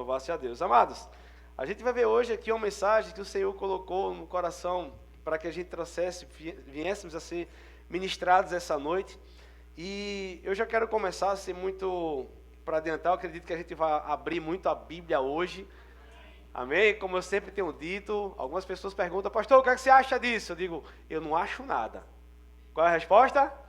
Louvado seja Deus. Amados, a gente vai ver hoje aqui uma mensagem que o Senhor colocou no coração para que a gente trouxesse, viéssemos a ser ministrados essa noite. E eu já quero começar a ser muito para adiantar. Eu acredito que a gente vai abrir muito a Bíblia hoje. Amém? Como eu sempre tenho dito, algumas pessoas perguntam, pastor, o que é que você acha disso? Eu digo, eu não acho nada. Qual é a resposta?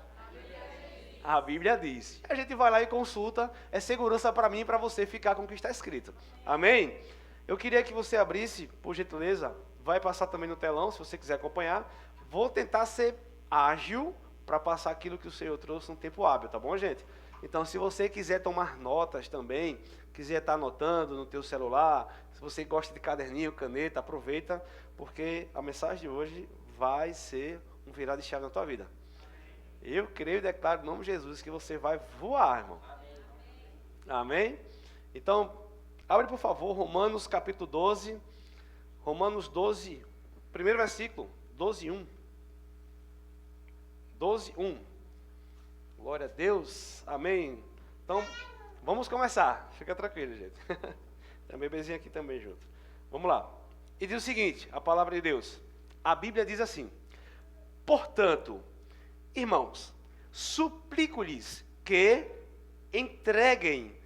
A Bíblia diz. A gente vai lá e consulta, é segurança para mim e para você ficar com o que está escrito. Amém? Eu queria que você abrisse, por gentileza, vai passar também no telão, se você quiser acompanhar. Vou tentar ser ágil para passar aquilo que o Senhor trouxe num tempo hábil, tá bom, gente? Então, se você quiser tomar notas também, quiser estar anotando no teu celular, se você gosta de caderninho, caneta, aproveita, porque a mensagem de hoje vai ser um virar de chave na tua vida. Eu creio e declaro em nome de Jesus que você vai voar, irmão. Amém? Então, abre por favor Romanos capítulo 12. Romanos 12, primeiro versículo, 12:1. 12:1. Glória a Deus. Amém. Então, vamos começar. Fica tranquilo, gente. Tem um bebezinho aqui também junto. Vamos lá. E diz o seguinte, a palavra de Deus. A Bíblia diz assim: portanto, irmãos, suplico-lhes que entreguem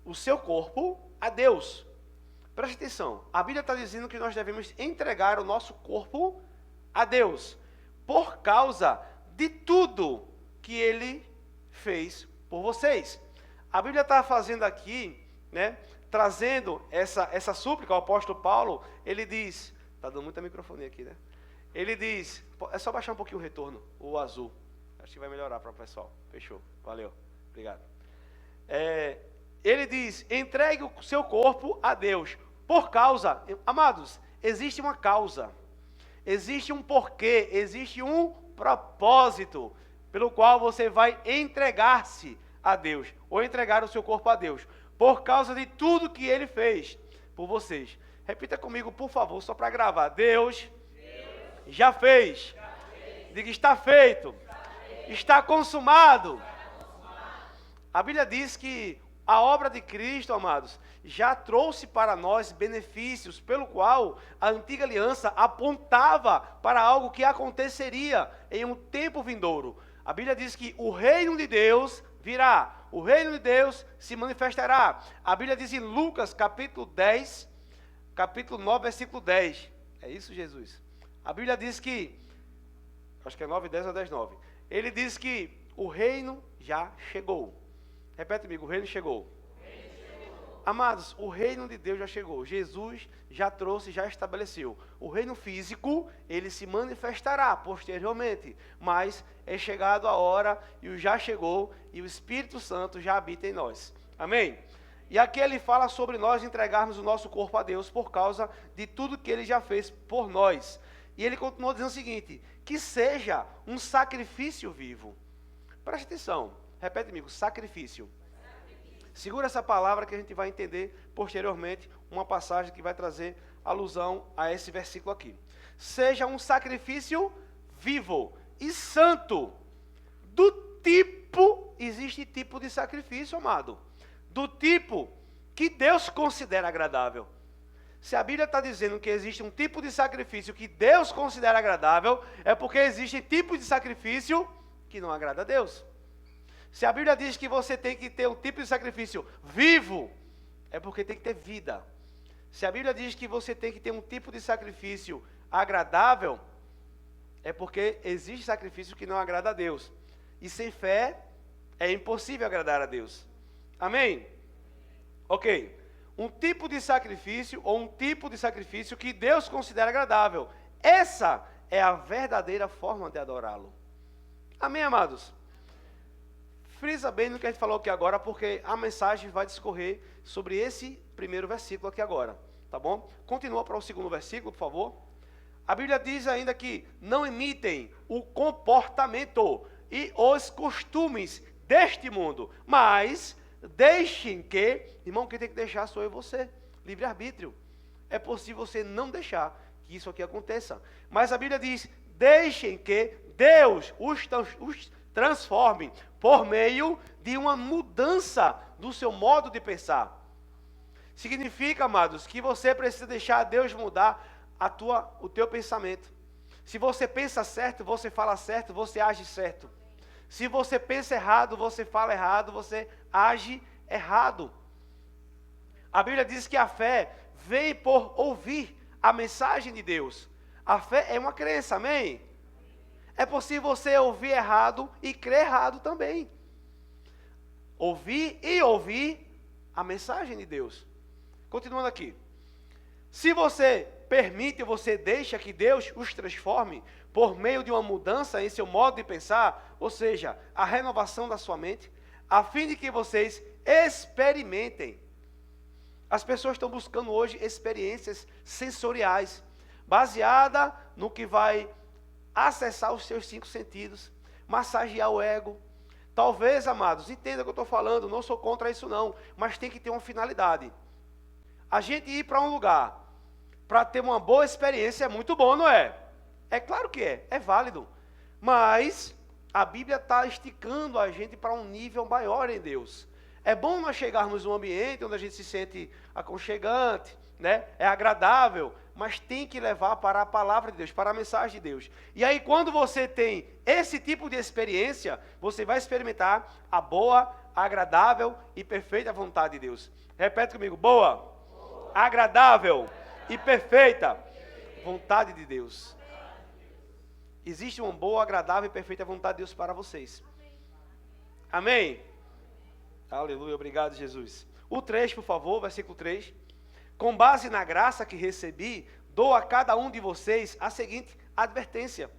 o seu corpo a Deus. Preste atenção, a Bíblia está dizendo que nós devemos entregar o nosso corpo a Deus, por causa de tudo que Ele fez por vocês. A Bíblia está fazendo aqui, né, trazendo essa súplica, o apóstolo Paulo, ele diz, está dando muita microfonia aqui, né? Ele diz, é só baixar um pouquinho o retorno, o azul. Acho que vai melhorar para o pessoal. Fechou. Valeu. Obrigado. Ele diz, entregue o seu corpo a Deus. Por causa, amados, existe uma causa. Existe um porquê. Existe um propósito pelo qual você vai entregar-se a Deus. Ou entregar o seu corpo a Deus. Por causa de tudo que Ele fez por vocês. Repita comigo, por favor, só para gravar. Deus já fez. Diga, está feito. Está consumado. A Bíblia diz que a obra de Cristo, amados, já trouxe para nós benefícios, pelo qual a antiga aliança apontava para algo que aconteceria em um tempo vindouro. A Bíblia diz que o reino de Deus virá, o reino de Deus se manifestará. A Bíblia diz em Lucas capítulo 10, capítulo 9, versículo 10. É isso, Jesus? A Bíblia diz que, acho que é 9, 10 ou 10, 9. Ele diz que o reino já chegou. Repete comigo, o reino chegou. Amados, o reino de Deus já chegou. Jesus já trouxe, já estabeleceu. O reino físico, ele se manifestará posteriormente. Mas é chegado a hora e o já chegou e o Espírito Santo já habita em nós. Amém? E aqui ele fala sobre nós entregarmos o nosso corpo a Deus por causa de tudo que Ele já fez por nós. E ele continua dizendo o seguinte, que seja um sacrifício vivo. Preste atenção, repete comigo, sacrifício. Segura essa palavra que a gente vai entender posteriormente uma passagem que vai trazer alusão a esse versículo aqui. Seja um sacrifício vivo e santo, do tipo, existe tipo de sacrifício, amado, do tipo que Deus considera agradável. Se a Bíblia está dizendo que existe um tipo de sacrifício que Deus considera agradável, é porque existe tipo de sacrifício que não agrada a Deus. Se a Bíblia diz que você tem que ter um tipo de sacrifício vivo, é porque tem que ter vida. Se a Bíblia diz que você tem que ter um tipo de sacrifício agradável, é porque existe sacrifício que não agrada a Deus. E sem fé, é impossível agradar a Deus. Amém? Ok. Um tipo de sacrifício ou um tipo de sacrifício que Deus considera agradável. Essa é a verdadeira forma de adorá-lo. Amém, amados? Frisa bem no que a gente falou aqui agora, porque a mensagem vai discorrer sobre esse primeiro versículo aqui agora, tá bom? Continua para o segundo versículo, por favor. A Bíblia diz ainda que não imitem o comportamento e os costumes deste mundo, mas deixem que, irmão, quem tem que deixar sou eu e você, livre-arbítrio. É possível você não deixar que isso aqui aconteça, mas a Bíblia diz, deixem que Deus os transforme por meio de uma mudança do seu modo de pensar. Significa, amados, que você precisa deixar Deus mudar o teu pensamento. Se você pensa certo, você fala certo, você age certo. Se você pensa errado, você fala errado, você age errado. A Bíblia diz que a fé vem por ouvir a mensagem de Deus. A fé é uma crença, amém? É possível você ouvir errado e crer errado também. Ouvir a mensagem de Deus. Continuando aqui. Se você permite, você deixa que Deus os transforme por meio de uma mudança em seu modo de pensar, ou seja, a renovação da sua mente, a fim de que vocês experimentem. As pessoas estão buscando hoje experiências sensoriais, baseada no que vai acessar os seus 5 sentidos, massagear o ego. Talvez, amados, entenda o que eu estou falando, não sou contra isso não, mas tem que ter uma finalidade. A gente ir para um lugar para ter uma boa experiência é muito bom, não é? É claro que é válido. Mas a Bíblia está esticando a gente para um nível maior em Deus. É bom nós chegarmos num ambiente onde a gente se sente aconchegante, né? É agradável, mas tem que levar para a palavra de Deus, para a mensagem de Deus. E aí quando você tem esse tipo de experiência, você vai experimentar a boa, agradável e perfeita vontade de Deus. Repete comigo, boa, agradável e perfeita vontade de Deus. Existe uma boa, agradável e perfeita vontade de Deus para vocês. Amém? Aleluia, obrigado, Jesus. O 3, por favor, versículo 3. Com base na graça que recebi, dou a cada um de vocês a seguinte advertência: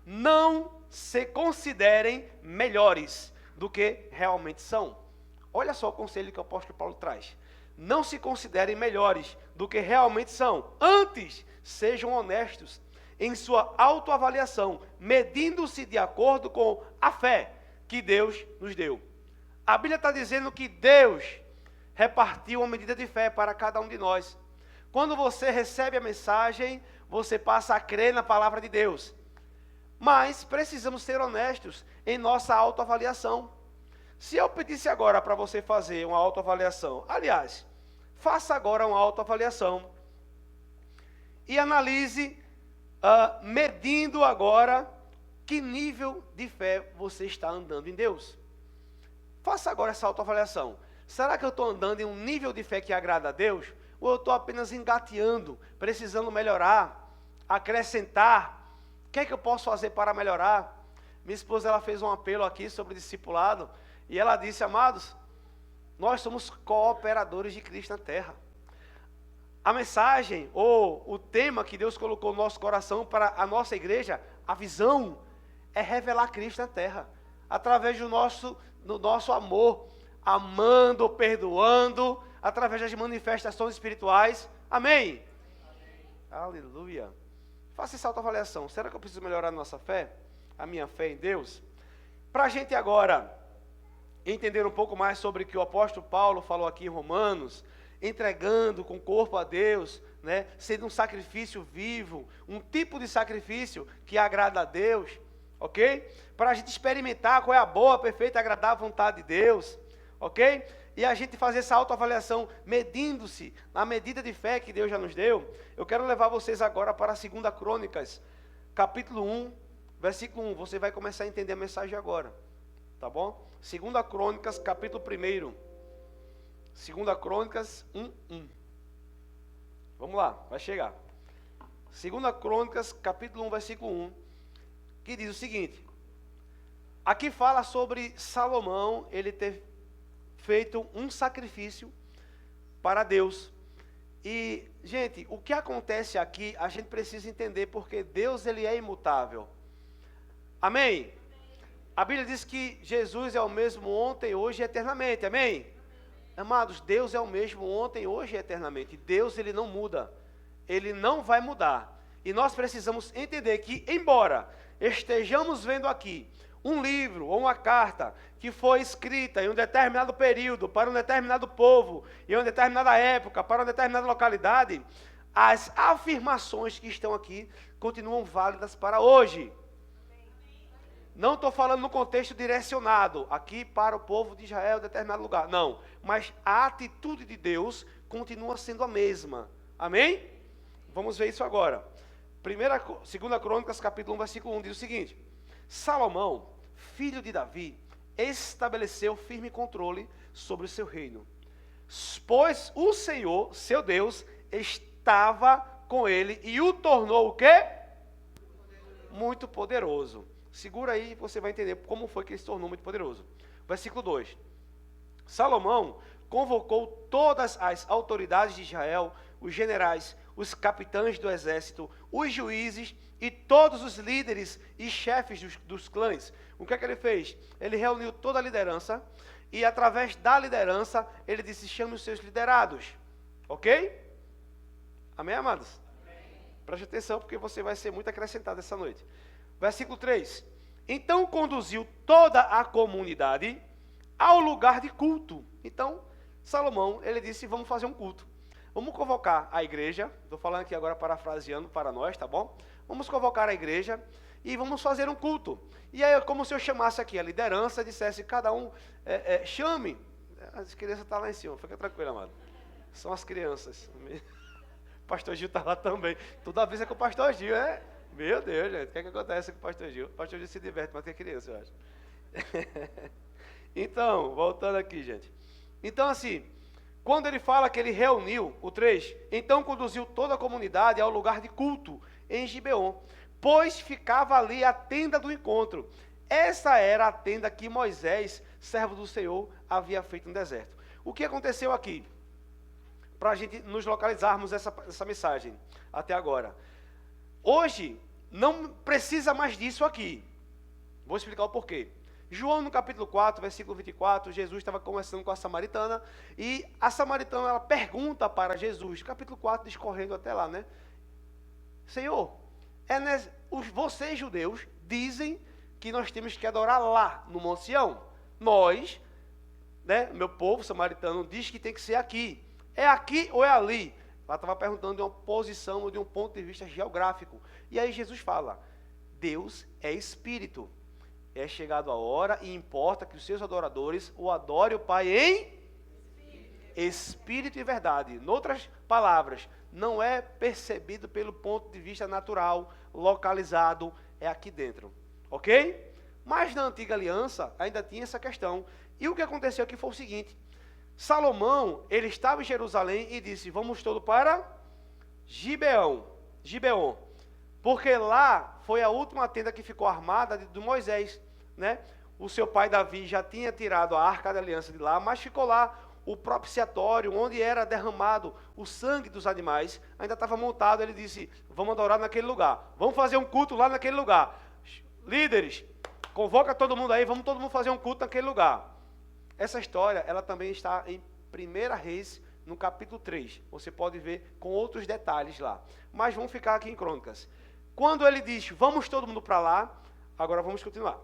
não se considerem melhores do que realmente são. Olha só o conselho que o apóstolo Paulo traz. Não se considerem melhores do que realmente são. Antes, sejam honestos em sua autoavaliação, medindo-se de acordo com a fé que Deus nos deu. A Bíblia está dizendo que Deus repartiu uma medida de fé para cada um de nós. Quando você recebe a mensagem, você passa a crer na palavra de Deus. Mas precisamos ser honestos em nossa autoavaliação. Se eu pedisse agora para você fazer uma autoavaliação, aliás, faça agora uma autoavaliação e analise, medindo agora que nível de fé você está andando em Deus. Faça agora essa autoavaliação. Será que eu estou andando em um nível de fé que agrada a Deus? Ou eu estou apenas engateando, precisando melhorar, acrescentar? O que é que eu posso fazer para melhorar? Minha esposa, ela fez um apelo aqui sobre discipulado, e ela disse: amados, nós somos cooperadores de Cristo na terra. A mensagem, ou o tema que Deus colocou no nosso coração para a nossa igreja, a visão, é revelar Cristo na terra, através do nosso amor, amando, perdoando, através das manifestações espirituais. Amém? Amém. Aleluia. Faça essa autoavaliação. Será que eu preciso melhorar a nossa fé? A minha fé em Deus? Para a gente agora entender um pouco mais sobre o que o apóstolo Paulo falou aqui em Romanos, entregando com o corpo a Deus, né, sendo um sacrifício vivo, um tipo de sacrifício que agrada a Deus, ok? Para a gente experimentar qual é a boa, perfeita e agradável vontade de Deus, ok? E a gente fazer essa autoavaliação, medindo-se na medida de fé que Deus já nos deu. Eu quero levar vocês agora para 2 Crônicas, capítulo 1, versículo 1. Você vai começar a entender a mensagem agora, tá bom? 2 Crônicas, capítulo 1. 2 Crônicas 1:1. Vamos lá, vai chegar. 2 Crônicas, capítulo 1, versículo 1, que diz o seguinte. Aqui fala sobre Salomão, ele ter feito um sacrifício para Deus. E, gente, o que acontece aqui, a gente precisa entender, porque Deus, ele é imutável. Amém? A Bíblia diz que Jesus é o mesmo ontem, hoje e eternamente. Amém? Amados, Deus é o mesmo ontem, hoje e eternamente. Deus, ele não muda. Ele não vai mudar. E nós precisamos entender que, embora estejamos vendo aqui um livro ou uma carta que foi escrita em um determinado período, para um determinado povo, em uma determinada época, para uma determinada localidade, as afirmações que estão aqui continuam válidas para hoje. Não estou falando no contexto direcionado, aqui para o povo de Israel, em determinado lugar. Não, mas a atitude de Deus continua sendo a mesma. Amém? Vamos ver isso agora. 2 Crônicas, capítulo 1, versículo 1, diz o seguinte: Salomão, filho de Davi, estabeleceu firme controle sobre o seu reino, pois o Senhor, seu Deus, estava com ele e o tornou o quê? Muito poderoso. Segura aí e você vai entender como foi que ele se tornou muito poderoso. Versículo 2. Salomão convocou todas as autoridades de Israel, os generais, os capitães do exército, os juízes e todos os líderes e chefes dos clãs. O que é que ele fez? Ele reuniu toda a liderança e, através da liderança, ele disse: chame os seus liderados. Ok? Amém, amados? Amém. Preste atenção, porque você vai ser muito acrescentado essa noite. Versículo 3. Então conduziu toda a comunidade ao lugar de culto. Então, Salomão, ele disse: vamos fazer um culto. Vamos convocar a igreja. Estou falando aqui agora parafraseando para nós, tá bom? Vamos convocar a igreja e vamos fazer um culto. E aí, como se eu chamasse aqui a liderança, dissesse: cada um chame. As crianças estão lá em cima, fica tranquilo, amado. São as crianças. O pastor Gil está lá também. Toda vez é com o pastor Gil, Meu Deus, gente, o que é que acontece com o pastor Gil? O pastor Gil se diverte mais que a criança, eu acho. Então, voltando aqui, gente. Então, assim, quando ele fala que ele reuniu, o 3, então conduziu toda a comunidade ao lugar de culto em Gibeon, pois ficava ali a tenda do encontro. Essa era a tenda que Moisés, servo do Senhor, havia feito no deserto. O que aconteceu aqui? Para a gente nos localizarmos essa mensagem até agora. Hoje, não precisa mais disso aqui. Vou explicar o porquê. João, no capítulo 4, versículo 24, Jesus estava conversando com a samaritana, e a samaritana, ela pergunta para Jesus, capítulo 4, discorrendo até lá, né? Senhor, vocês judeus dizem que nós temos que adorar lá, no Monte Sião. Nós, né, meu povo samaritano, diz que tem que ser aqui. É aqui ou é ali? Ela estava perguntando de uma posição ou de um ponto de vista geográfico. E aí Jesus fala: Deus é espírito. É chegado a hora e importa que os seus adoradores o adorem o Pai em espírito e verdade. Em outras palavras, não é percebido pelo ponto de vista natural, localizado, é aqui dentro. Ok? Mas na antiga aliança ainda tinha essa questão. E o que aconteceu aqui foi o seguinte: Salomão, ele estava em Jerusalém e disse: vamos todos para Gibeon, porque lá foi a última tenda que ficou armada de Moisés, né? O seu pai Davi já tinha tirado a arca da aliança de lá, mas ficou lá o propiciatório, onde era derramado o sangue dos animais, ainda estava montado. Ele disse: vamos adorar naquele lugar, vamos fazer um culto lá naquele lugar. Líderes, convoca todo mundo aí, vamos todo mundo fazer um culto naquele lugar. Essa história, ela também está em 1 Reis, no capítulo 3. Você pode ver com outros detalhes lá. Mas vamos ficar aqui em Crônicas. Quando ele diz: vamos todo mundo para lá, agora vamos continuar.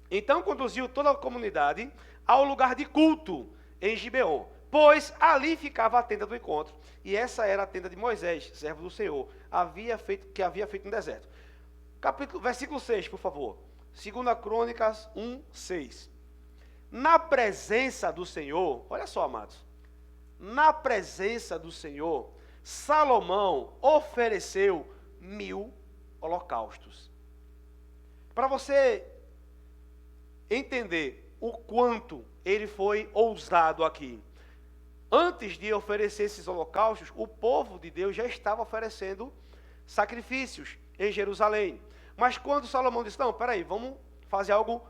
Então conduziu toda a comunidade ao lugar de culto em Gibeon, pois ali ficava a tenda do encontro. E essa era a tenda de Moisés, servo do Senhor, que havia feito no deserto. Versículo 6, por favor. 2 Crônicas 1, 6. Na presença do Senhor, olha só, amados, na presença do Senhor, Salomão ofereceu 1000 holocaustos. Para você entender o quanto ele foi ousado aqui, antes de oferecer esses holocaustos, o povo de Deus já estava oferecendo sacrifícios em Jerusalém. Mas quando Salomão disse: não, peraí, vamos fazer algo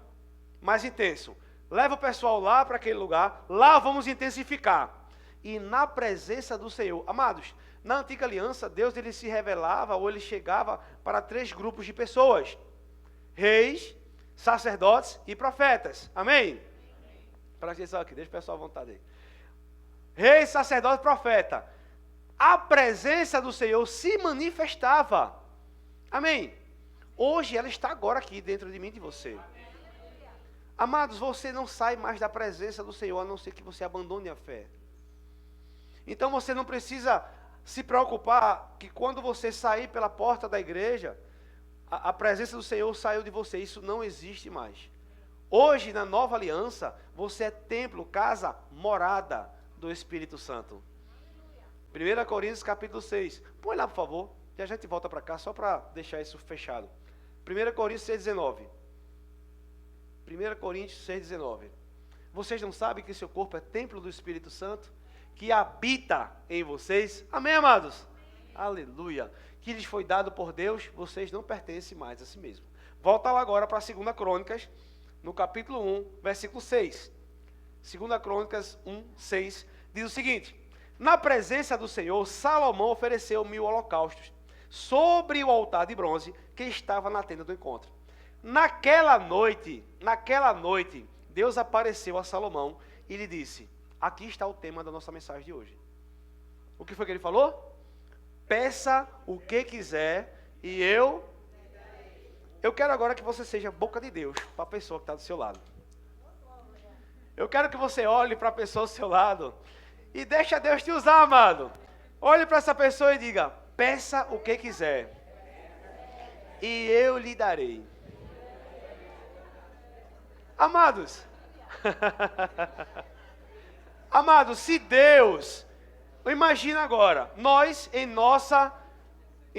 mais intenso. Leva o pessoal lá para aquele lugar, lá vamos intensificar. E na presença do Senhor, amados, na antiga aliança, Deus ele se revelava, ou ele chegava para 3 grupos de pessoas: reis, sacerdotes e profetas. Amém? Presta atenção aqui, deixa o pessoal à vontade aí. Rei, sacerdote e profeta. A presença do Senhor se manifestava. Amém? Hoje ela está agora aqui dentro de mim e de você. Amados, você não sai mais da presença do Senhor, a não ser que você abandone a fé. Então você não precisa se preocupar que quando você sair pela porta da igreja, a presença do Senhor saiu de você. Isso não existe mais. Hoje, na nova aliança, você é templo, casa, morada do Espírito Santo. 1 Coríntios capítulo 6. Põe lá, por favor, e a gente volta para cá, só para deixar isso fechado. 1 Coríntios 6,19. 1 Coríntios 6,19. Vocês não sabem que seu corpo é templo do Espírito Santo, que habita em vocês? Amém, amados? Aleluia. Que lhes foi dado por Deus, vocês não pertencem mais a si mesmo. Volta lá agora para 2 Crônicas, no capítulo 1, versículo 6. 2 Crônicas 1, 6, diz o seguinte: na presença do Senhor, Salomão ofereceu 1000 holocaustos sobre o altar de bronze que estava na tenda do encontro. Naquela noite, Deus apareceu a Salomão e lhe disse: aqui está o tema da nossa mensagem de hoje. O que foi que ele falou? Peça o que quiser e eu quero agora que você seja boca de Deus para a pessoa que está do seu lado. Eu quero que você olhe para a pessoa do seu lado e deixe Deus te usar, amado. Olhe para essa pessoa e diga: peça o que quiser e eu lhe darei. Amados, amados, se Deus, imagina agora, nós em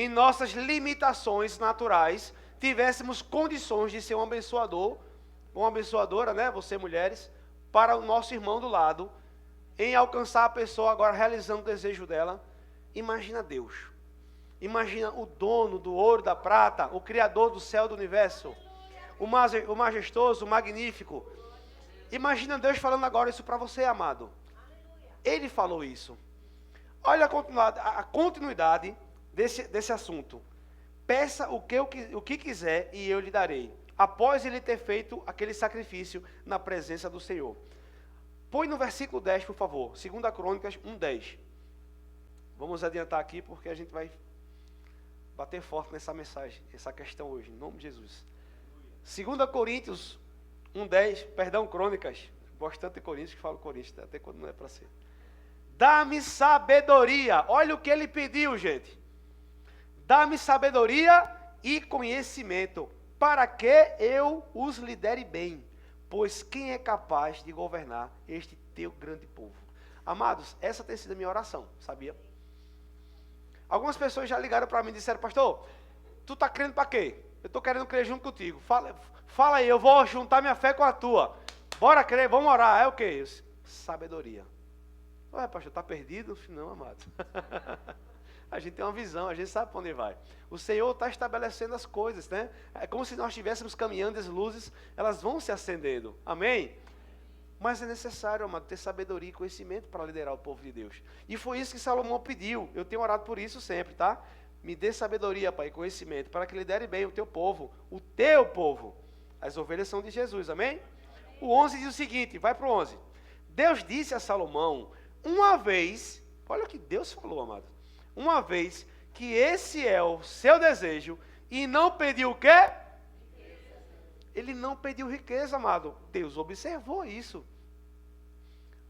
nossas limitações naturais, tivéssemos condições de ser um abençoador, uma abençoadora, né, você mulheres, para o nosso irmão do lado, em alcançar a pessoa agora realizando o desejo dela. Imagina Deus, imagina o dono do ouro, da prata, o criador do céu e do universo, o majestoso, o magnífico. Imagina Deus falando agora isso para você, amado. Ele falou isso. Olha a continuidade desse assunto. Peça o que quiser e eu lhe darei. Após ele ter feito aquele sacrifício na presença do Senhor. Põe no versículo 10, por favor. 2 Crônicas 1:10. Vamos adiantar aqui porque a gente vai bater forte nessa mensagem, essa questão hoje, em nome de Jesus. 2 Coríntios 1:10, perdão, Crônicas. Gosto tanto de Coríntios que falo Coríntios, até quando não é para ser. Dá-me sabedoria. Olha o que ele pediu, gente. Dá-me sabedoria e conhecimento, para que eu os lidere bem. Pois quem é capaz de governar este teu grande povo? Amados, essa tem sido a minha oração, sabia? Algumas pessoas já ligaram para mim e disseram: pastor, tu está crendo para quê? Eu estou querendo crer junto contigo. Fala aí, eu vou juntar minha fé com a tua. Bora crer, vamos orar. É o quê? Sabedoria. Ué, pastor, está perdido? Não, amado. A gente tem uma visão, a gente sabe para onde vai. O Senhor está estabelecendo as coisas, né? É como se nós estivéssemos caminhando, as luzes, elas vão se acendendo. Amém? Mas é necessário, amado, ter sabedoria e conhecimento para liderar o povo de Deus. E foi isso que Salomão pediu. Eu tenho orado por isso sempre, tá? Me dê sabedoria, Pai, e conhecimento, para que lidere bem o teu povo. O teu povo. As ovelhas são de Jesus, amém? O 11 diz o seguinte, vai para o 11. Deus disse a Salomão, uma vez, olha o que Deus falou, amado. Uma vez que esse é o seu desejo, e não pediu o quê? Ele não pediu riqueza, amado. Deus observou isso.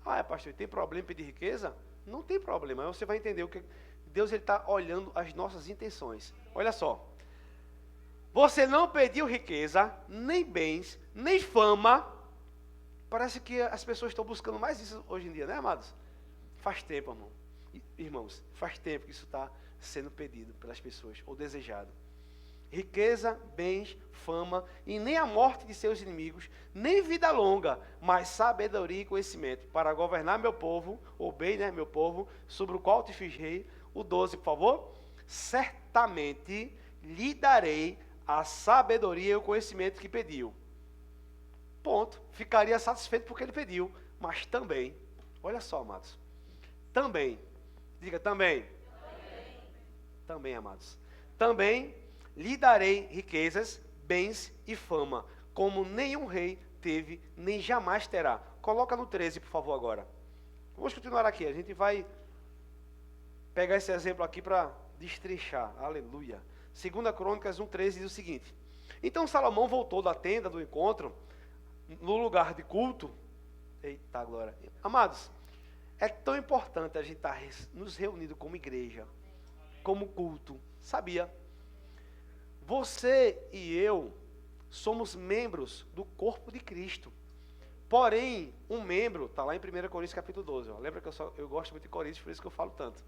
Ah, pastor, tem problema em pedir riqueza? Não tem problema, você vai entender o que Deus está olhando as nossas intenções. Olha só. Você não pediu riqueza, nem bens, nem fama. Parece que as pessoas estão buscando mais isso hoje em dia, né, amados? Faz tempo, irmãos, faz tempo que isso está sendo pedido pelas pessoas, ou desejado. Riqueza, bens, fama, e nem a morte de seus inimigos, nem vida longa, mas sabedoria e conhecimento, para governar meu povo, ou bem, né, meu povo, sobre o qual te fiz rei. O 12, por favor. Certamente lhe darei a sabedoria e o conhecimento que pediu. Ponto. Ficaria satisfeito porque ele pediu, mas também, olha só, amados, também, diga também. Também, amados, também lhe darei riquezas, bens e fama, como nenhum rei teve, nem jamais terá. Coloca no 13, por favor, agora. Vamos continuar aqui, a gente vai pegar esse exemplo aqui para destrinchar, aleluia. 2 Crônicas 1:13 diz o seguinte: então Salomão voltou da tenda do encontro, no lugar de culto. Eita glória. Amados, é tão importante a gente estar nos reunindo como igreja, como culto, sabia? Você e eu somos membros do corpo de Cristo. Porém, um membro, está lá em 1 Coríntios capítulo 12. Ó. Lembra que eu gosto muito de Coríntios, por isso que eu falo tanto.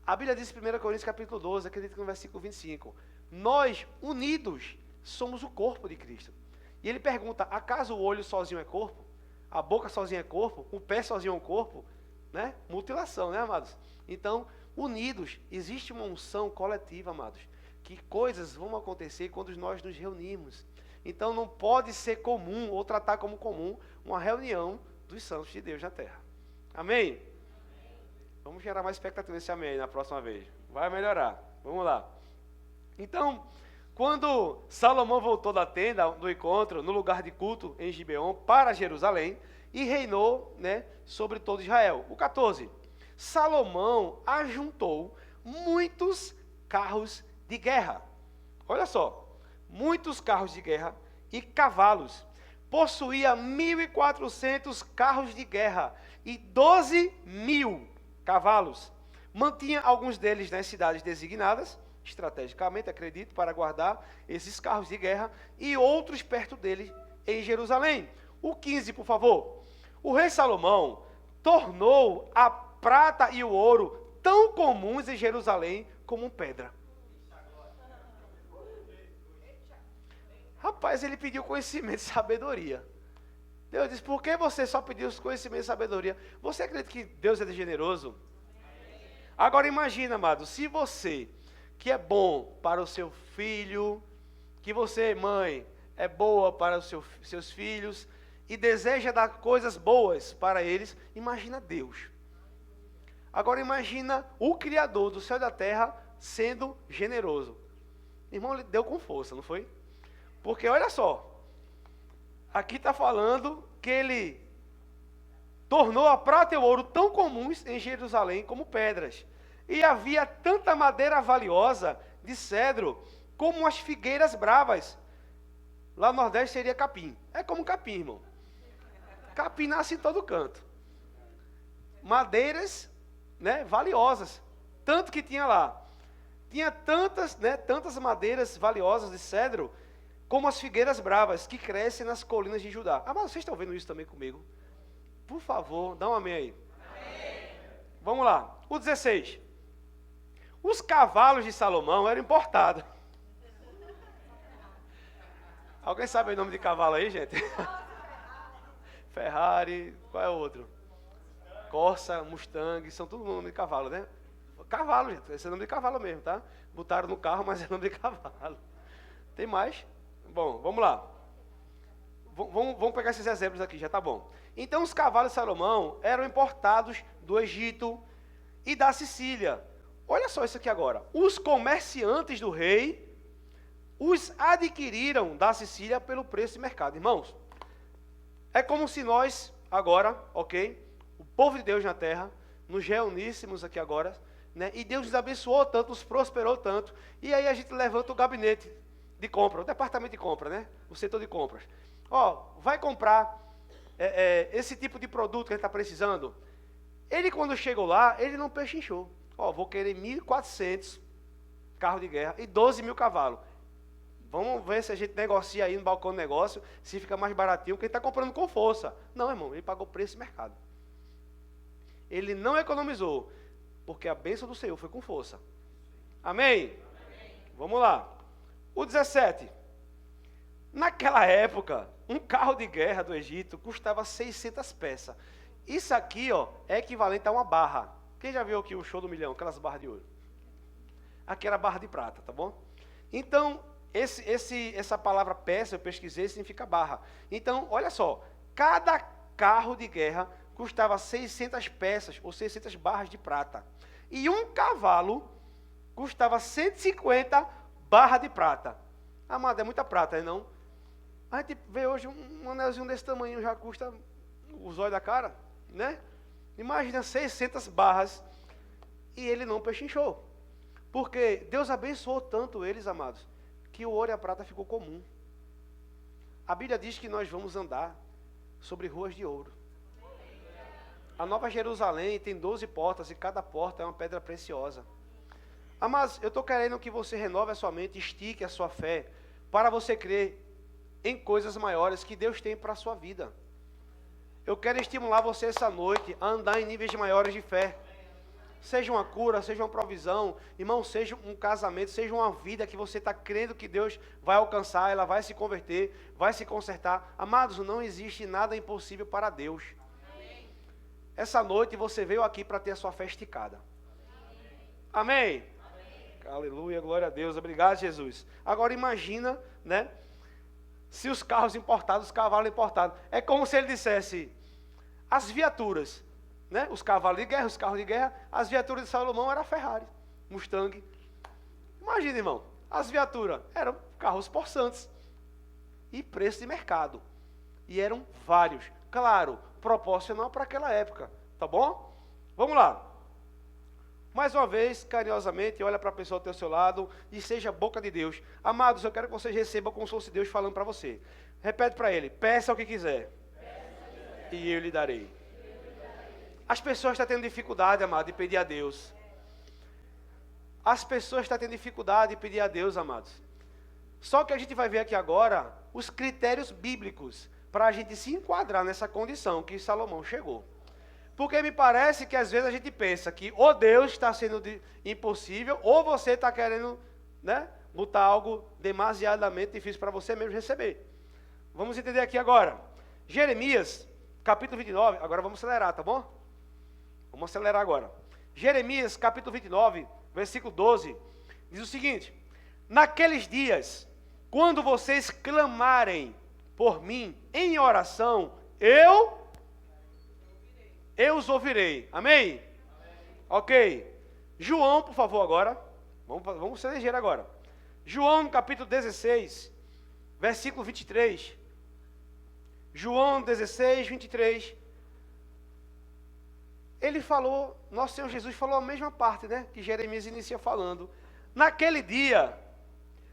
A Bíblia diz em 1 Coríntios capítulo 12, acredito que no versículo 25, nós, unidos, somos o corpo de Cristo. E ele pergunta, acaso o olho sozinho é corpo? A boca sozinha é corpo? O pé sozinho é um corpo? Né? Mutilação, né, amados? Então, unidos, existe uma unção coletiva, amados, que coisas vão acontecer quando nós nos reunimos. Então, não pode ser comum, ou tratar como comum, uma reunião dos santos de Deus na terra. Amém? Vamos gerar mais expectativa nesse amém na próxima vez. Vai melhorar. Vamos lá. Então, quando Salomão voltou da tenda do encontro, no lugar de culto em Gibeon, para Jerusalém, e reinou, né, sobre todo Israel. O 14. Salomão ajuntou muitos carros de guerra. Olha só. Muitos carros de guerra e cavalos. Possuía 1.400 carros de guerra e 12.000 cavalos. Mantinha alguns deles nas cidades designadas, estrategicamente, acredito, para guardar esses carros de guerra, e outros perto dele em Jerusalém. O 15, por favor. O rei Salomão tornou a prata e o ouro tão comuns em Jerusalém como pedra. Rapaz, ele pediu conhecimento e sabedoria. Deus disse, por que você só pediu conhecimento e sabedoria? Você acredita que Deus é generoso? Agora imagina, amado, se você, que é bom para o seu filho, que você, mãe, é boa para os seus filhos, e deseja dar coisas boas para eles, imagina Deus. Agora imagina o Criador do céu e da terra sendo generoso. Irmão, ele deu com força, não foi? Porque olha só, aqui está falando que ele tornou a prata e o ouro tão comuns em Jerusalém como pedras. E havia tanta madeira valiosa de cedro como as figueiras bravas. Lá no Nordeste seria capim. É como capim, irmão. Capim nasce em todo canto. Madeiras, né, valiosas. Tanto que tinha lá. Tinha tantas madeiras valiosas de cedro como as figueiras bravas que crescem nas colinas de Judá. Ah, mas vocês estão vendo isso também comigo? Por favor, dá um amém aí. Amém. Vamos lá. O 16. Os cavalos de Salomão eram importados. Alguém sabe o nome de cavalo aí, gente? Ferrari, qual é o outro? Corsa, Mustang, são tudo nome de cavalo, né? Cavalo, gente, esse é o nome de cavalo mesmo, tá? Botaram no carro, mas é nome de cavalo. Tem mais? Bom, vamos lá. Vamos pegar esses exemplos aqui, já tá bom. Então, os cavalos de Salomão eram importados do Egito e da Sicília. Olha só isso aqui agora. Os comerciantes do rei os adquiriram da Sicília pelo preço de mercado. Irmãos, é como se nós agora, ok, o povo de Deus na terra, nos reuníssemos aqui agora, né, e Deus nos abençoou tanto, nos prosperou tanto, e aí a gente levanta o gabinete de compra, o departamento de compra, né, o setor de compras. Ó, vai comprar esse tipo de produto que a gente está precisando. Ele, quando chegou lá, ele não pechinchou. Ó, vou querer 1.400 carros de guerra e 12.000 cavalos. Vamos ver se a gente negocia aí no balcão do negócio, se fica mais baratinho, porque ele está comprando com força. Não, irmão, ele pagou preço de mercado. Ele não economizou, porque a bênção do Senhor foi com força. Amém? Amém. Vamos lá. O 17. Naquela época, um carro de guerra do Egito custava 600 peças. Isso aqui, ó, é equivalente a uma barra. Quem já viu aqui o show do milhão, aquelas barras de ouro? Aqui era barra de prata, tá bom? Então, essa palavra peça, eu pesquisei, significa barra. Então, olha só, cada carro de guerra custava 600 peças, ou 600 barras de prata. E um cavalo custava 150 barras de prata. Amado, é muita prata, não? A gente vê hoje um anelzinho desse tamanho, já custa os olhos da cara, né? Imagina 600 barras e ele não pechinchou. Porque Deus abençoou tanto eles, amados, que o ouro e a prata ficou comum. A Bíblia diz que nós vamos andar sobre ruas de ouro. A Nova Jerusalém tem 12 portas e cada porta é uma pedra preciosa. Amados, eu estou querendo que você renove a sua mente, estique a sua fé, para você crer em coisas maiores que Deus tem para a sua vida. Eu quero estimular você essa noite a andar em níveis maiores de fé. Seja uma cura, seja uma provisão, irmão, seja um casamento, seja uma vida que você está crendo que Deus vai alcançar, ela vai se converter, vai se consertar. Amados, não existe nada impossível para Deus. Amém. Essa noite você veio aqui para ter a sua fé esticada. Amém? Amém? Aleluia, glória a Deus, obrigado, Jesus. Agora imagina, né? Se os carros importados, os cavalos importados. É como se ele dissesse, as viaturas, né? Os cavalos de guerra, os carros de guerra, as viaturas de Salomão eram Ferrari, Mustang. Imagina, irmão, as viaturas eram carros possantes e preço de mercado. E eram vários. Claro, proporcional para aquela época. Tá bom? Vamos lá. Mais uma vez, carinhosamente, olha para a pessoa ao seu lado e seja a boca de Deus. Amados, eu quero que vocês recebam como se fosse Deus falando para você. Repete para ele, peça o que quiser. E eu lhe darei. As pessoas estão tendo dificuldade, amado, de pedir a Deus. As pessoas estão tendo dificuldade de pedir a Deus, amados. Só que a gente vai ver aqui agora os critérios bíblicos para a gente se enquadrar nessa condição que Salomão chegou. Porque me parece que às vezes a gente pensa que ou Deus está sendo impossível, ou você está querendo, né, botar algo demasiadamente difícil para você mesmo receber. Vamos entender aqui agora. Jeremias, capítulo 29, agora vamos acelerar, tá bom? Vamos acelerar agora. Jeremias, capítulo 29, versículo 12, diz o seguinte: naqueles dias, quando vocês clamarem por mim em oração, eu os ouvirei. Amém? Amém? Ok. João, por favor, agora. Vamos ser ligeiro agora. João, capítulo 16, versículo 23. João 16, 23. Ele falou, nosso Senhor Jesus falou a mesma parte, né? Que Jeremias inicia falando. Naquele dia,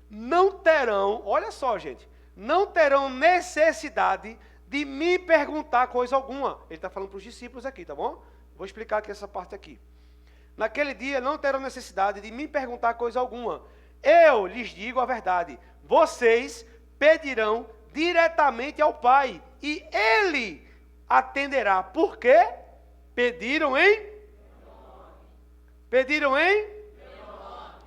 não terão, olha só, gente, não terão necessidade de me perguntar coisa alguma. Ele está falando para os discípulos aqui, tá bom? Vou explicar aqui essa parte aqui. Naquele dia não terão necessidade de me perguntar coisa alguma. Eu lhes digo a verdade. Vocês pedirão diretamente ao Pai e Ele atenderá. Por quê? Pediram em? Pediram em?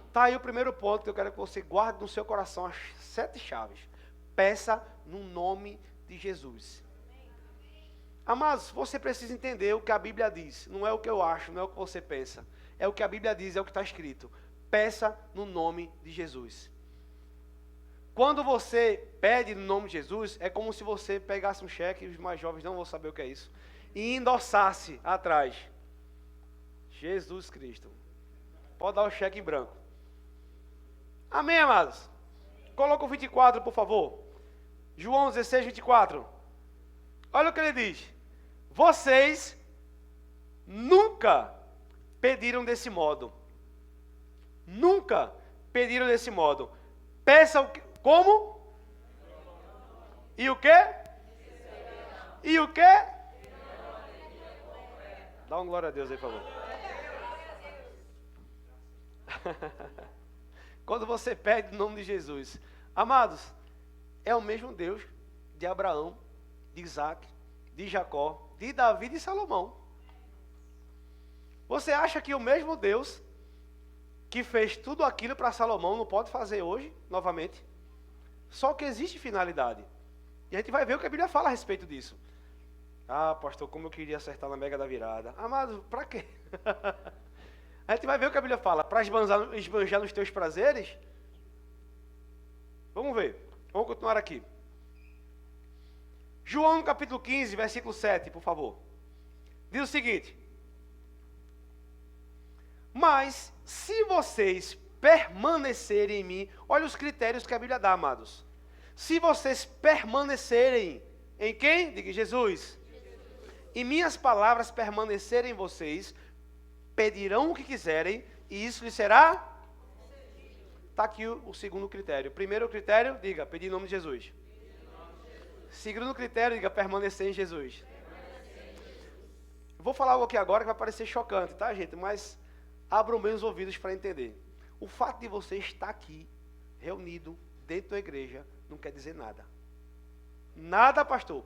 Está aí o primeiro ponto que eu quero que você guarde no seu coração, as 7 chaves. Peça no nome de Jesus. Amados, você precisa entender o que a Bíblia diz. Não é o que eu acho, não é o que você pensa. É o que a Bíblia diz, é o que está escrito. Peça no nome de Jesus. Quando você pede no nome de Jesus, é como se você pegasse um cheque, os mais jovens não vão saber o que é isso, e endossasse atrás. Jesus Cristo. Pode dar o cheque em branco. Amém, amados? Coloca o 24, por favor. João 16, 24. Olha o que ele diz. Vocês nunca pediram desse modo. Nunca pediram desse modo. Peça o que, como? E o quê? E o quê? Dá um glória a Deus aí, por favor. Quando você pede o nome de Jesus. Amados, é o mesmo Deus de Abraão, de Isaac, de Jacó, de Davi e de Salomão. Você acha que o mesmo Deus que fez tudo aquilo para Salomão não pode fazer hoje, novamente? Só que existe finalidade. E a gente vai ver o que a Bíblia fala a respeito disso. Ah, pastor, como eu queria acertar na mega da virada. Amado, para quê? A gente vai ver o que a Bíblia fala. Para esbanjar nos teus prazeres? Vamos ver. Vamos continuar aqui. João capítulo 15, versículo 7, por favor. Diz o seguinte: mas se vocês permanecerem em mim, olha os critérios que a Bíblia dá, amados. Se vocês permanecerem em quem? Diga Jesus. E minhas palavras permanecerem em vocês, pedirão o que quiserem, e isso lhes será? Está aqui o segundo critério. Primeiro critério, diga, pedir em nome de Jesus. Segundo critério, diga, permanecer em Jesus. Vou falar algo aqui agora que vai parecer chocante, tá, gente? Mas abram bem os ouvidos para entender. O fato de você estar aqui, reunido, dentro da igreja, não quer dizer nada. Nada, pastor.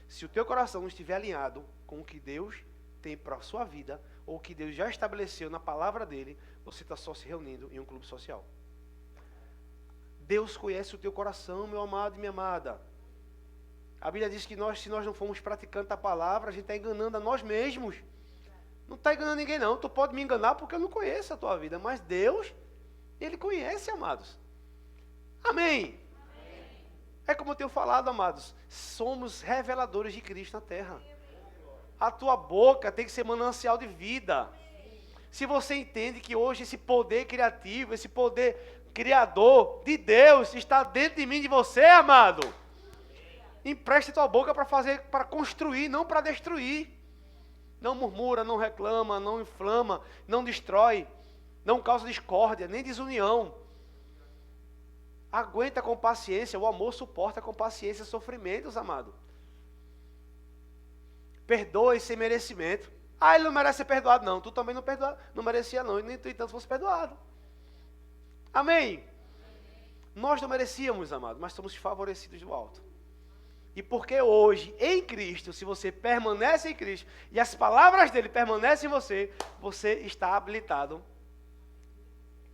Se o teu coração não estiver alinhado com o que Deus tem para a sua vida, ou o que Deus já estabeleceu na palavra dele, você está só se reunindo em um clube social. Deus conhece o teu coração, meu amado e minha amada. A Bíblia diz que se nós não formos praticantes da palavra, a gente está enganando a nós mesmos. Não está enganando ninguém não. Tu pode me enganar porque eu não conheço a tua vida, mas Deus, Ele conhece, amados. Amém. É como eu tenho falado, amados, somos reveladores de Cristo na terra. A tua boca tem que ser manancial de vida. Se você entende que hoje esse poder criativo, esse poder criador de Deus está dentro de mim, de você, amado, empreste tua boca para construir, não para destruir. Não murmura, não reclama, não inflama, não destrói, não causa discórdia, nem desunião. Aguenta com paciência, o amor suporta com paciência sofrimentos, amado. Perdoe sem merecimento. Ah, ele não merece ser perdoado, não. Tu também não merecia, não. E nem tu, entanto, fosse perdoado. Amém? Nós não merecíamos, amado, mas somos favorecidos do alto. E porque hoje, em Cristo, se você permanece em Cristo, e as palavras dele permanecem em você, você está habilitado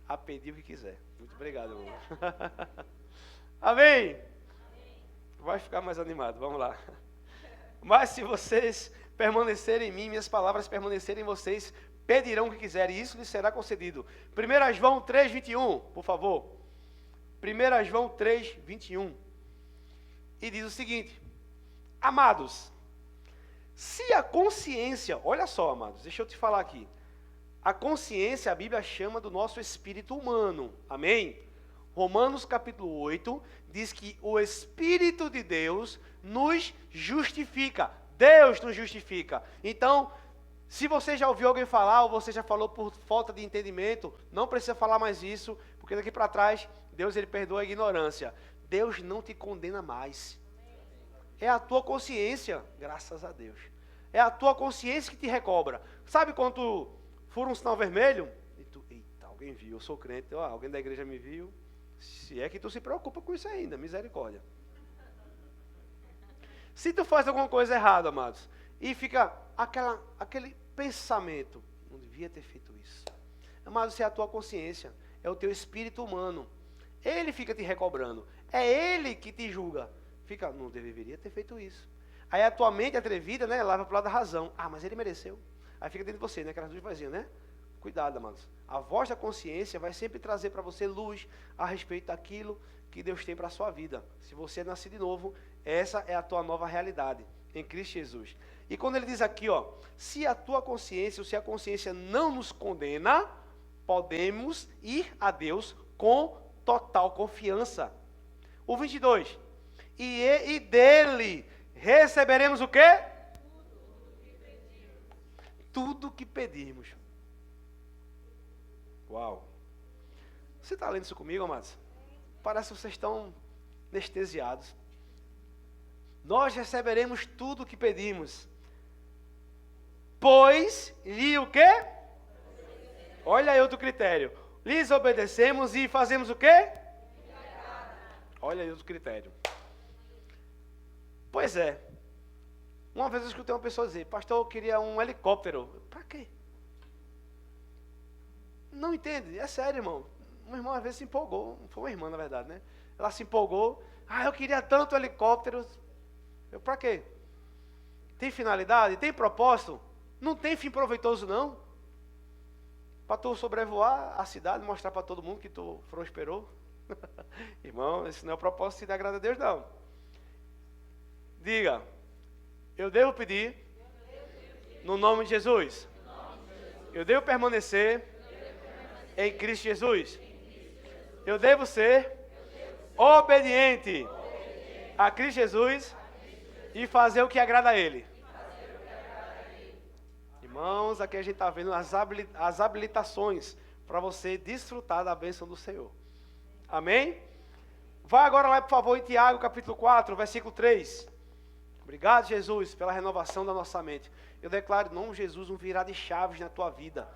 a pedir o que quiser. Muito obrigado, irmão. Amém? Vai ficar mais animado, vamos lá. Mas se vocês permanecerem em mim, minhas palavras permanecerem em vocês, pedirão o que quiserem, e isso lhes será concedido. 1 João 3, 21, por favor. 1 João 3, 21. E diz o seguinte: amados, se a consciência, olha só, amados, deixa eu te falar aqui. A consciência, a Bíblia chama do nosso espírito humano, amém? Romanos capítulo 8 diz que o Espírito de Deus nos justifica. Deus nos justifica. Então, se você já ouviu alguém falar, ou você já falou por falta de entendimento, não precisa falar mais isso, porque daqui para trás, Deus ele perdoa a ignorância. Deus não te condena mais. É a tua consciência, graças a Deus. É a tua consciência que te recobra. Sabe quando tu fura um sinal vermelho? E tu, eita, alguém viu, eu sou crente, alguém da igreja me viu. Se é que tu se preocupa com isso ainda, misericórdia. Se tu faz alguma coisa errada, amados, e fica aquele pensamento, não devia ter feito isso. Amados, isso é a tua consciência, é o teu espírito humano. Ele fica te recobrando. É ele que te julga. Fica, não deveria ter feito isso. Aí a tua mente atrevida, né, leva para o lado da razão. Ah, mas ele mereceu. Aí fica dentro de você, né, aquelas duas vozinhas, né? Cuidado, amados. A voz da consciência vai sempre trazer para você luz a respeito daquilo que Deus tem para a sua vida. Se você é nascido de novo, essa é a tua nova realidade em Cristo Jesus. E quando ele diz aqui, ó, se a tua consciência, ou se a consciência não nos condena, podemos ir a Deus com total confiança. O 22. E dele receberemos o quê? Tudo que pedirmos. Uau. Você está lendo isso comigo, amados? Parece que vocês estão anestesiados. Nós receberemos tudo o que pedimos. Pois lhe o quê? Olha aí outro critério. Lhes obedecemos e fazemos o quê? Olha aí outro critério. Pois é. Uma vez eu escutei uma pessoa dizer: pastor, eu queria um helicóptero. Para quê? Não entende? É sério, irmão. Uma irmã às vezes se empolgou. Foi uma irmã, na verdade, né? Ela se empolgou. Ah, eu queria tanto helicóptero. Eu, para quê? Tem finalidade? Tem propósito? Não tem fim proveitoso, não? Para tu sobrevoar a cidade, mostrar para todo mundo que tu prosperou? Irmão, esse não é o propósito de agradar a Deus, não. Diga, eu devo pedir no nome de Jesus. Eu devo permanecer em Cristo Jesus. Eu devo ser obediente a Cristo Jesus e fazer o que agrada a Ele. Irmãos, aqui a gente está vendo as habilitações para você desfrutar da bênção do Senhor. Amém? Vai agora lá, por favor, em Tiago, capítulo 4, versículo 3. Obrigado, Jesus, pela renovação da nossa mente. Eu declaro, em nome de Jesus, um virar de chaves na tua vida.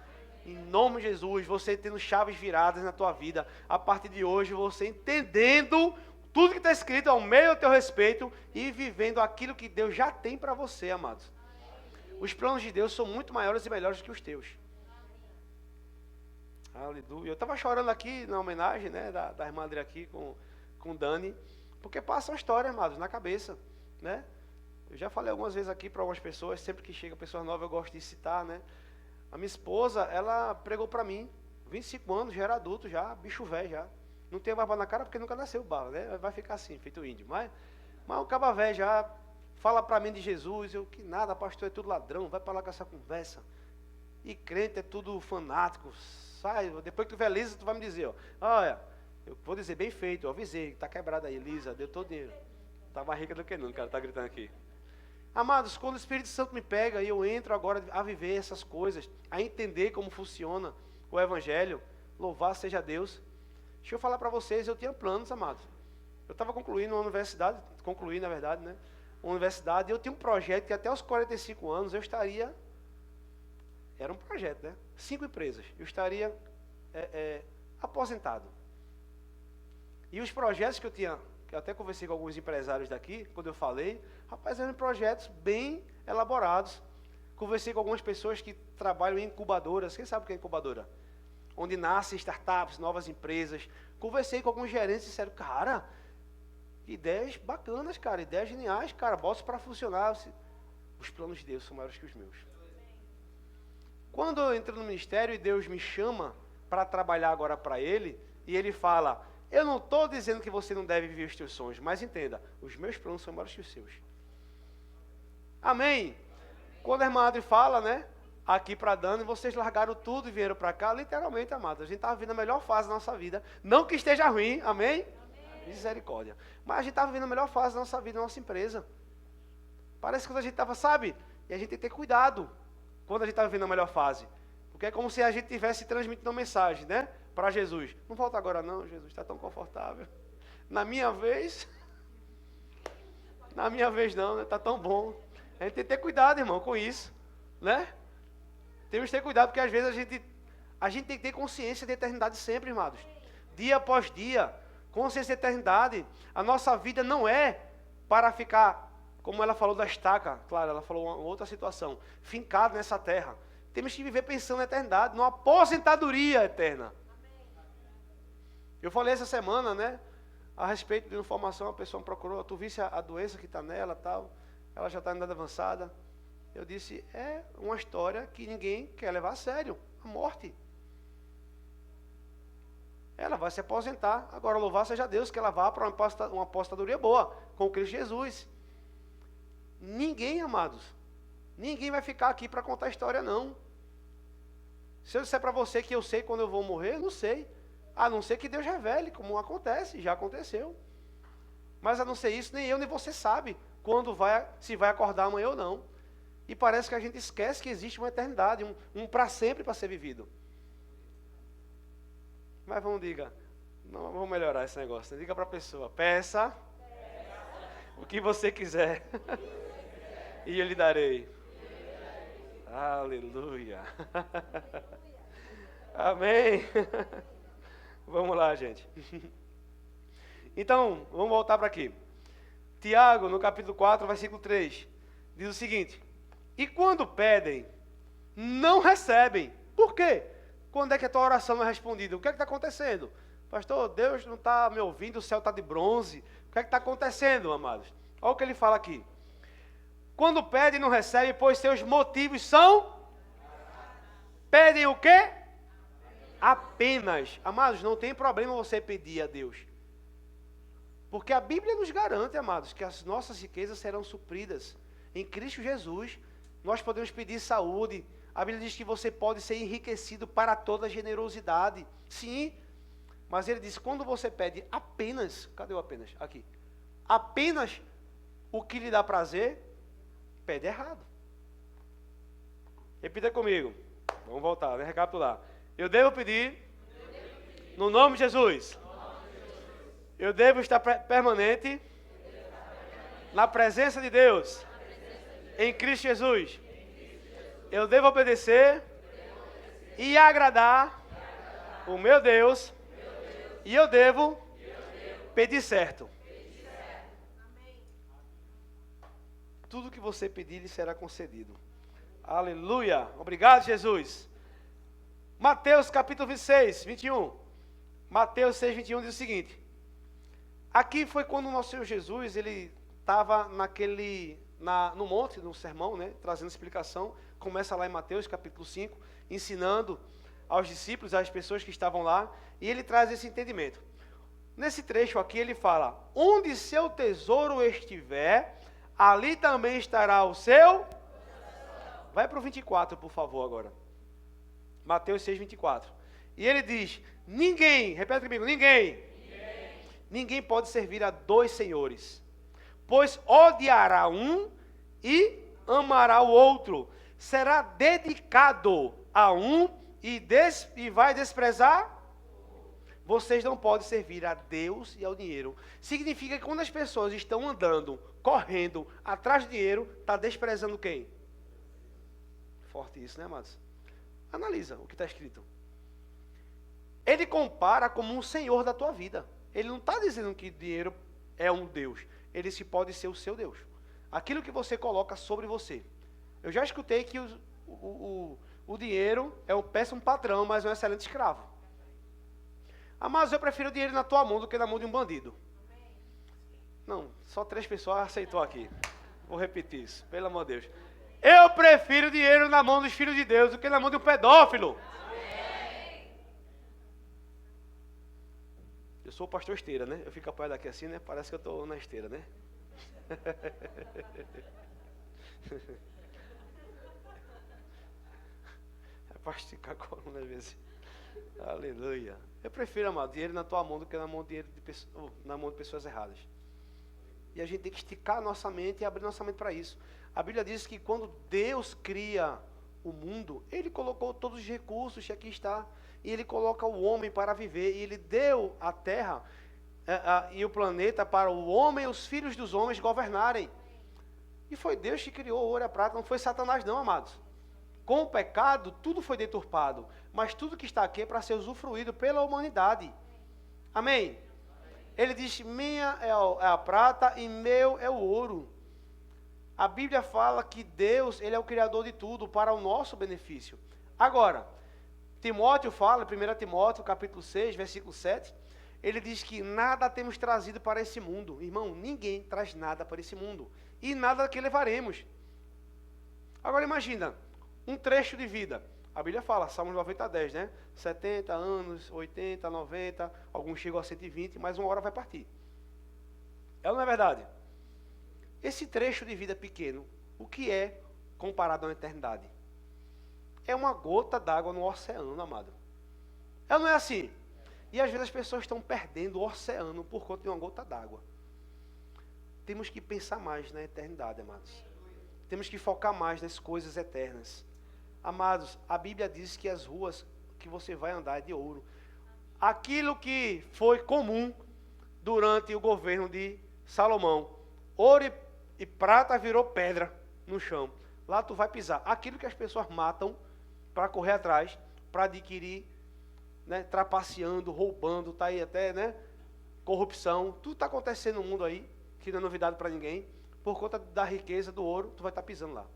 Em nome de Jesus, você tendo chaves viradas na tua vida. A partir de hoje, você entendendo tudo que está escrito ao meio do teu respeito e vivendo aquilo que Deus já tem para você, amados. Os planos de Deus são muito maiores e melhores do que os teus. Aleluia. Eu estava chorando aqui na homenagem, né, da irmã Adri aqui com Dani, porque passa uma história, amados, na cabeça, né? Eu já falei algumas vezes aqui para algumas pessoas, sempre que chega pessoas novas eu gosto de citar, né? A minha esposa, ela pregou para mim, 25 anos, já era adulto, já, bicho velho já. Não tem barba na cara porque nunca nasceu barba, né? Vai ficar assim, feito índio. Mas o caba velho já fala para mim de Jesus, eu que nada, pastor é tudo ladrão, vai para lá com essa conversa. E crente é tudo fanático, sai, depois que tu vê Elisa, tu vai me dizer, ó, olha, eu vou dizer bem feito, eu avisei, tá quebrada aí, Elisa, deu todo dinheiro. Tá mais rica do que nunca, o cara tá gritando aqui. Amados, quando o Espírito Santo me pega e eu entro agora a viver essas coisas, a entender como funciona o Evangelho, louvar seja Deus. Deixa eu falar para vocês, eu tinha planos, amados. Eu estava concluindo uma universidade, concluí na verdade, né? Uma universidade, e eu tinha um projeto que até os 45 anos eu estaria, era um projeto, né? 5 empresas, eu estaria aposentado. E os projetos que eu tinha, que eu até conversei com alguns empresários daqui, quando eu falei, rapaz, eram projetos bem elaborados. Conversei com algumas pessoas que trabalham em incubadoras. Quem sabe o que é incubadora? Onde nascem startups, novas empresas. Conversei com alguns gerentes e disseram, cara, ideias bacanas, cara, ideias geniais, cara, bota para funcionar. Os planos de Deus são maiores que os meus. Quando eu entro no ministério e Deus me chama para trabalhar agora para Ele, e Ele fala, eu não estou dizendo que você não deve viver os teus sonhos, mas entenda, os meus planos são maiores que os seus. Amém? Quando a irmã Adri fala, né, aqui para Dani, vocês largaram tudo e vieram para cá, literalmente, amados, a gente estava vivendo a melhor fase da nossa vida, não que esteja ruim, amém? Misericórdia. Mas a gente estava vivendo a melhor fase da nossa vida, da nossa empresa. Parece que quando a gente estava, sabe, e a gente tem que ter cuidado quando a gente está vivendo a melhor fase, porque é como se a gente estivesse transmitindo uma mensagem, né, para Jesus. Não volta agora não, Jesus, está tão confortável. Na minha vez não, né, está tão bom. A gente tem que ter cuidado, irmão, com isso, né? Temos que ter cuidado, porque às vezes a gente tem que ter consciência de eternidade sempre, irmãos. Dia após dia, consciência de eternidade. A nossa vida não é para ficar, como ela falou da estaca, claro, ela falou uma outra situação, fincado nessa terra. Temos que viver pensando na eternidade, numa aposentadoria eterna. Eu falei essa semana, né, a respeito de informação, a pessoa me procurou, tu visse a doença que está nela, tal, ela já está em idade avançada. Eu disse, é uma história que ninguém quer levar a sério, a morte. Ela vai se aposentar, agora louvar seja Deus, que ela vá para uma aposentadoria boa, com Cristo Jesus. Ninguém, amados, ninguém vai ficar aqui para contar a história, não. Se eu disser para você que eu sei quando eu vou morrer, eu não sei. A não ser que Deus revele, como acontece, já aconteceu. Mas a não ser isso, nem eu nem você sabe quando se vai acordar amanhã ou não. E parece que a gente esquece que existe uma eternidade, um para sempre para ser vivido. Mas vamos melhorar esse negócio. Diga para a pessoa, peça o que você quiser e eu lhe darei. Aleluia. Amém. Vamos lá, gente. Então, vamos voltar para aqui. Tiago, no capítulo 4, versículo 3, diz o seguinte, e quando pedem, não recebem. Por quê? Quando é que a tua oração não é respondida? O que é que está acontecendo? Pastor, Deus não está me ouvindo, o céu está de bronze. O que é que está acontecendo, amados? Olha o que ele fala aqui. Quando pedem, não recebem, pois seus motivos são... Pedem o quê? Apenas. Amados, não tem problema você pedir a Deus. Porque a Bíblia nos garante, amados, que as nossas riquezas serão supridas. Em Cristo Jesus, nós podemos pedir saúde. A Bíblia diz que você pode ser enriquecido para toda generosidade. Sim, mas ele diz, quando você pede apenas, cadê o apenas? Aqui. Apenas o que lhe dá prazer, pede errado. Repita comigo. Vamos voltar, vamos recapitular. Eu devo pedir no nome de Jesus. Eu devo estar permanente na presença de Deus. Em Cristo Jesus. Eu devo obedecer e agradar o meu Deus. E eu devo pedir certo. Tudo que você pedir lhe será concedido. Aleluia. Obrigado, Jesus. Mateus capítulo 26, 21. Mateus 6, 21 diz o seguinte. Aqui foi quando o nosso Senhor Jesus, ele estava no monte, no sermão, né, trazendo explicação. Começa lá em Mateus capítulo 5, ensinando aos discípulos, às pessoas que estavam lá, e ele traz esse entendimento. Nesse trecho aqui ele fala, onde seu tesouro estiver, ali também estará o seu... Vai para o 24, por favor, agora. Mateus 6, 24. E ele diz, ninguém, repete comigo, ninguém pode servir a dois senhores, pois odiará um e amará o outro, será dedicado a um e vai desprezar. Vocês não podem servir a Deus e ao dinheiro. Significa que quando as pessoas estão andando, correndo atrás do dinheiro, está desprezando quem? Forte isso, né, amados? Analisa o que está escrito. Ele compara como um senhor da tua vida. Ele não está dizendo que dinheiro é um Deus. Ele se pode ser o seu Deus. Aquilo que você coloca sobre você. Eu já escutei que o dinheiro é um péssimo patrão, mas é um excelente escravo. Mas eu prefiro o dinheiro na tua mão do que na mão de um bandido. Não, só 3 pessoas aceitou aqui. Vou repetir isso, pelo amor de Deus. Eu prefiro o dinheiro na mão dos filhos de Deus do que na mão de um pedófilo. Eu sou o pastor esteira, né? Eu fico apoiado aqui assim, né? Parece que eu estou na esteira, né? É para esticar a coluna às vezes. Aleluia. Eu prefiro, amado, dinheiro na tua mão do que na mão de pessoas erradas. E a gente tem que esticar a nossa mente e abrir nossa mente para isso. A Bíblia diz que quando Deus cria o mundo, Ele colocou todos os recursos que aqui está. E Ele coloca o homem para viver. E Ele deu a terra e o planeta para o homem e os filhos dos homens governarem. E foi Deus que criou o ouro e a prata, não foi Satanás não, amados. Com o pecado, tudo foi deturpado. Mas tudo que está aqui é para ser usufruído pela humanidade. Amém? Ele diz, minha é a prata e meu é o ouro. A Bíblia fala que Deus, Ele é o Criador de tudo para o nosso benefício. Agora, Timóteo fala, 1 Timóteo capítulo 6, versículo 7, ele diz que nada temos trazido para esse mundo. Irmão, ninguém traz nada para esse mundo. E nada que levaremos. Agora imagina, um trecho de vida. A Bíblia fala, Salmos 90, 10, né? 70 anos, 80, 90, alguns chegam a 120, mas uma hora vai partir. É ou não é verdade? Esse trecho de vida pequeno, o que é comparado à eternidade? É uma gota d'água no oceano, amado. É ou não é assim? E às vezes as pessoas estão perdendo o oceano por conta de uma gota d'água. Temos que pensar mais na eternidade, amados. Temos que focar mais nas coisas eternas. Amados, a Bíblia diz que as ruas que você vai andar é de ouro. Aquilo que foi comum durante o governo de Salomão. Ouro e prata virou pedra no chão. Lá tu vai pisar. Aquilo que as pessoas matam para correr atrás, para adquirir, né, trapaceando, roubando, tá aí até, né, corrupção. Tudo está acontecendo no mundo aí, que não é novidade para ninguém. Por conta da riqueza do ouro, tu vai estar pisando lá.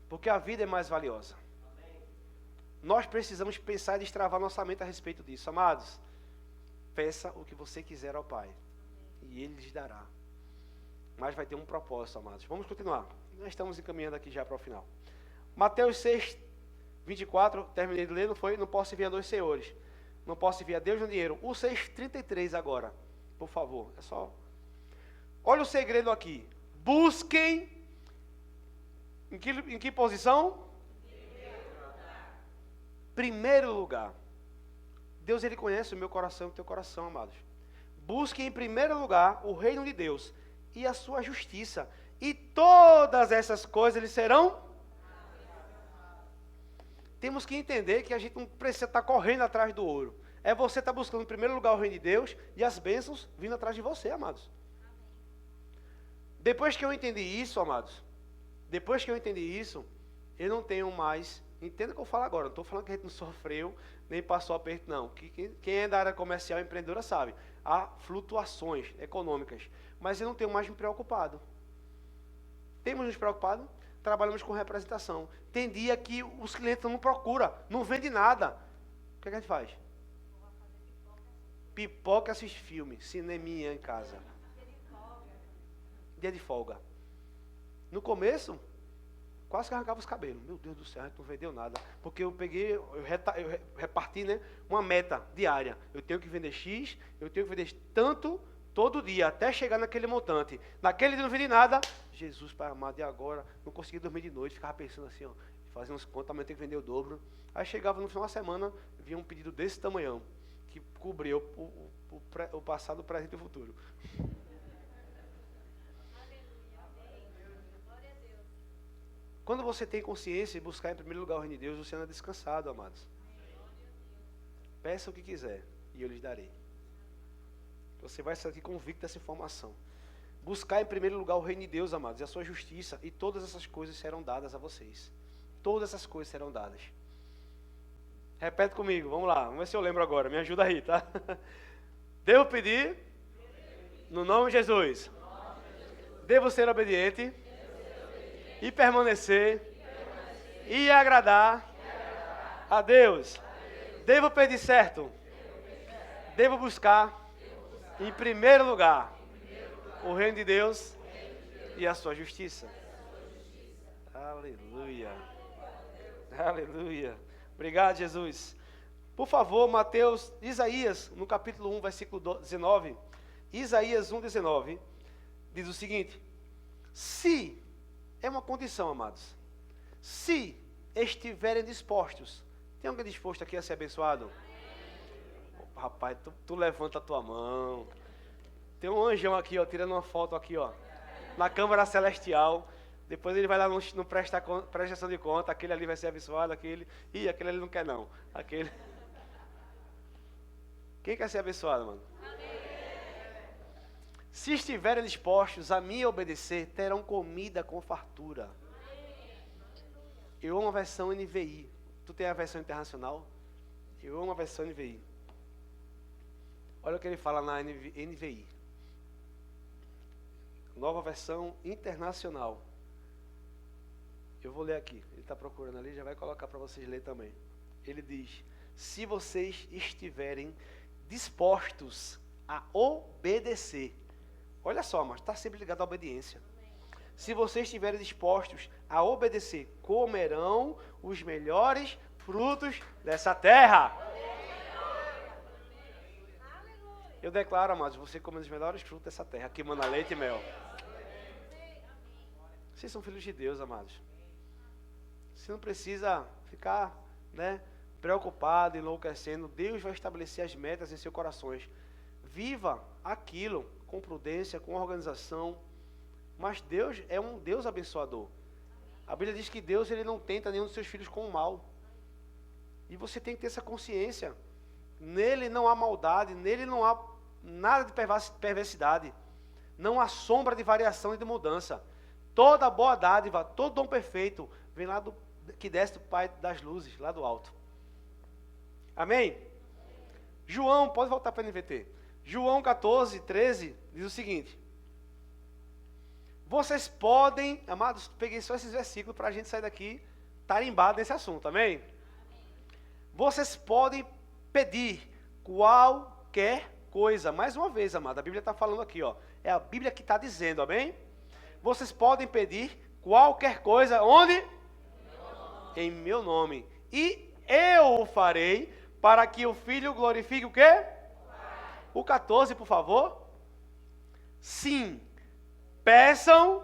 Porque a vida é mais valiosa. Nós precisamos pensar e destravar nossa mente a respeito disso. Amados, peça o que você quiser ao Pai. E Ele lhes dará. Mas vai ter um propósito, amados. Vamos continuar. Nós estamos encaminhando aqui já para o final. Mateus 6, 24, terminei de ler, não foi? Não posso servir a dois senhores. Não posso servir a Deus no dinheiro. O 6,33 agora, por favor. É só... Olha o segredo aqui. Busquem... Em que posição? Primeiro lugar. Deus, Ele conhece o meu coração e o teu coração, amados. Busque em primeiro lugar o reino de Deus e a sua justiça. E todas essas coisas lhe serão... Temos que entender que a gente não precisa estar correndo atrás do ouro. É você estar buscando em primeiro lugar o reino de Deus e as bênçãos vindo atrás de você, amados. Depois que eu entendi isso, amados, eu não tenho mais... Entenda o que eu falo agora, não estou falando que a gente não sofreu, nem passou aperto, não. Quem é da área comercial e empreendedora sabe. Há flutuações econômicas, mas eu não tenho mais me preocupado. Temos nos preocupado? Trabalhamos com representação. Tem dia que os clientes não procuram, não vende nada. O que a gente faz? Pipoca, assiste filme, cineminha em casa. Dia de folga. No começo, quase que arrancava os cabelos. Meu Deus do céu, a gente não vendeu nada. Porque eu reparti, né, uma meta diária. Eu tenho que vender X, eu tenho que vender tanto todo dia, até chegar naquele montante. Naquele dia não vendi nada. Jesus, Pai amado, e agora? Não conseguia dormir de noite, ficava pensando assim, ó, fazendo uns contas, amanhã tem que vender o dobro. Aí chegava no final da semana, vinha um pedido desse tamanhão, que cobria o passado, o presente e o futuro. Quando você tem consciência e buscar em primeiro lugar o reino de Deus, você anda descansado, amados. Peça o que quiser e eu lhes darei. Você vai sair aqui convicto dessa informação. Buscar em primeiro lugar o reino de Deus, amados, e a sua justiça, e todas essas coisas serão dadas a vocês. Todas essas coisas serão dadas. Repete comigo, vamos lá, vamos ver se eu lembro agora, me ajuda aí, tá? Devo pedir no nome de Jesus. Devo ser obediente e permanecer e agradar a Deus. Devo pedir certo. Devo buscar em primeiro lugar o reino de Deus e a sua justiça. Aleluia. Aleluia. Obrigado, Jesus. Por favor, Isaías, no capítulo 1, versículo 19. Isaías 1, 19, diz o seguinte: se, é uma condição, amados, se estiverem dispostos. Tem alguém disposto aqui a ser abençoado? Oh, rapaz, tu levanta a tua mão. Tem um anjão aqui, ó, tirando uma foto aqui, ó, na Câmara Celestial. Depois ele vai lá no prestação de conta, aquele ali vai ser abençoado, aquele ali não quer não. Aquele. Quem quer ser abençoado, mano? Se estiverem dispostos a me obedecer, terão comida com fartura. Eu amo a versão NVI. Tu tem a versão internacional? Eu amo a versão NVI. Olha o que ele fala na NVI. Nova versão internacional. Eu vou ler aqui. Ele está procurando ali, já vai colocar para vocês lerem também. Ele diz: se vocês estiverem dispostos a obedecer. Olha só, mas está sempre ligado à obediência. Se vocês estiverem dispostos a obedecer, comerão os melhores frutos dessa terra. Eu declaro, amados, você come os melhores frutos dessa terra, que manda leite e mel. Vocês são filhos de Deus, amados. Você não precisa ficar, né, preocupado, enlouquecendo. Deus vai estabelecer as metas em seus corações. Viva aquilo com prudência, com organização. Mas Deus é um Deus abençoador. A Bíblia diz que Deus, ele não tenta nenhum dos seus filhos com o mal. E você tem que ter essa consciência. Nele não há maldade, nele não há nada de perversidade. Não há sombra de variação e de mudança. Toda boa dádiva, todo dom perfeito, vem lá que desce do Pai das luzes, lá do alto. Amém? João, pode voltar para a NVT. João 14, 13, diz o seguinte: vocês podem, amados, peguei só esses versículos para a gente sair daqui tarimbado nesse assunto, amém? Vocês podem pedir qualquer coisa. Mais uma vez, amado, a Bíblia está falando aqui, ó. É a Bíblia que está dizendo, amém? Vocês podem pedir qualquer coisa, onde? Em meu nome. E eu o farei para que o Filho glorifique o quê? O 14, por favor. Sim. Peçam.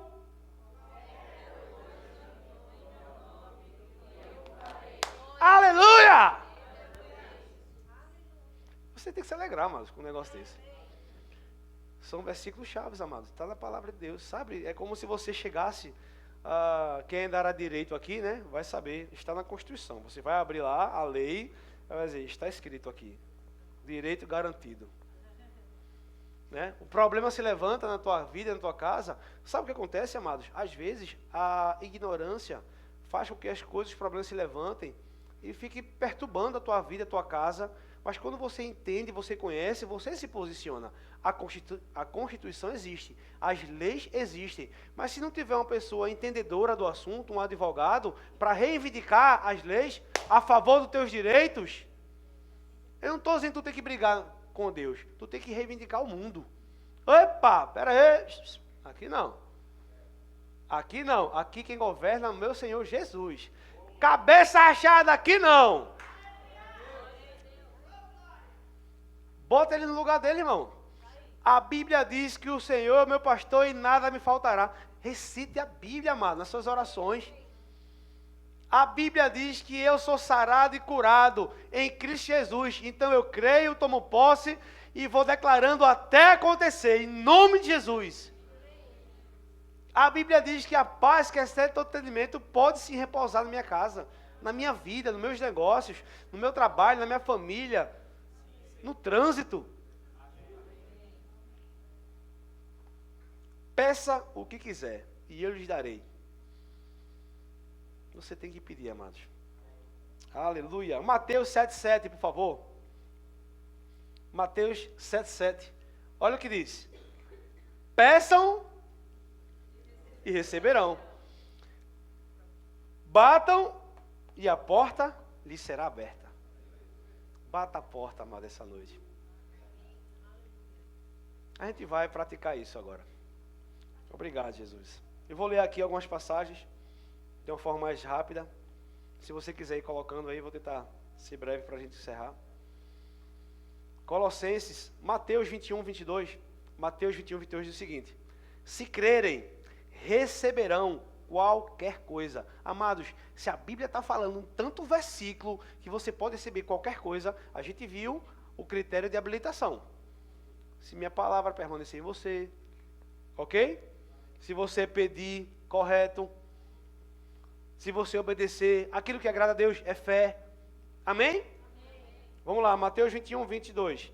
Aleluia! Você tem que se alegrar, amados, com um negócio desse. São versículos chaves, amados. Está na palavra de Deus, sabe? É como se você chegasse, quem dará direito aqui, né? Vai saber, está na Constituição. Você vai abrir lá a lei, vai dizer, está escrito aqui. Direito garantido. Né? O problema se levanta na tua vida, na tua casa. Sabe o que acontece, amados? Às vezes, a ignorância faz com que as coisas, os problemas se levantem e fique perturbando a tua vida, a tua casa. Mas quando você entende, você conhece, você se posiciona. A Constituição existe, as leis existem. Mas se não tiver uma pessoa entendedora do assunto, um advogado, para reivindicar as leis a favor dos teus direitos, eu não estou dizendo que tu tem que brigar com Deus, tu tem que reivindicar o mundo. Opa, pera aí, aqui não. Aqui não, aqui quem governa é o meu Senhor Jesus. Cabeça rachada aqui não. Bota ele no lugar dele, irmão. A Bíblia diz que o Senhor é meu pastor e nada me faltará. Recite a Bíblia, amado, nas suas orações. A Bíblia diz que eu sou sarado e curado em Cristo Jesus. Então eu creio, tomo posse e vou declarando até acontecer, em nome de Jesus. A Bíblia diz que a paz que excede todo entendimento pode se repousar na minha casa, na minha vida, nos meus negócios, no meu trabalho, na minha família, no trânsito. Peça o que quiser e eu lhes darei. Você tem que pedir, amados. Aleluia. Mateus 7,7, por favor. Mateus 7,7. Olha o que diz. Peçam e receberão. Batam e a porta lhes será aberta. Bata a porta, amado, essa noite. A gente vai praticar isso agora. Obrigado, Jesus. Eu vou ler aqui algumas passagens de uma forma mais rápida. Se você quiser ir colocando aí, vou tentar ser breve para a gente encerrar. Colossenses, Mateus 21, 22. Mateus 21, 22 diz o seguinte. Se crerem, receberão qualquer coisa. Amados, se a Bíblia está falando um tanto versículo que você pode receber qualquer coisa, a gente viu o critério de habilitação. Se minha palavra permanecer em você, ok? Se você pedir correto, se você obedecer, aquilo que agrada a Deus é fé. Amém? Amém. Vamos lá, Mateus 21, 22.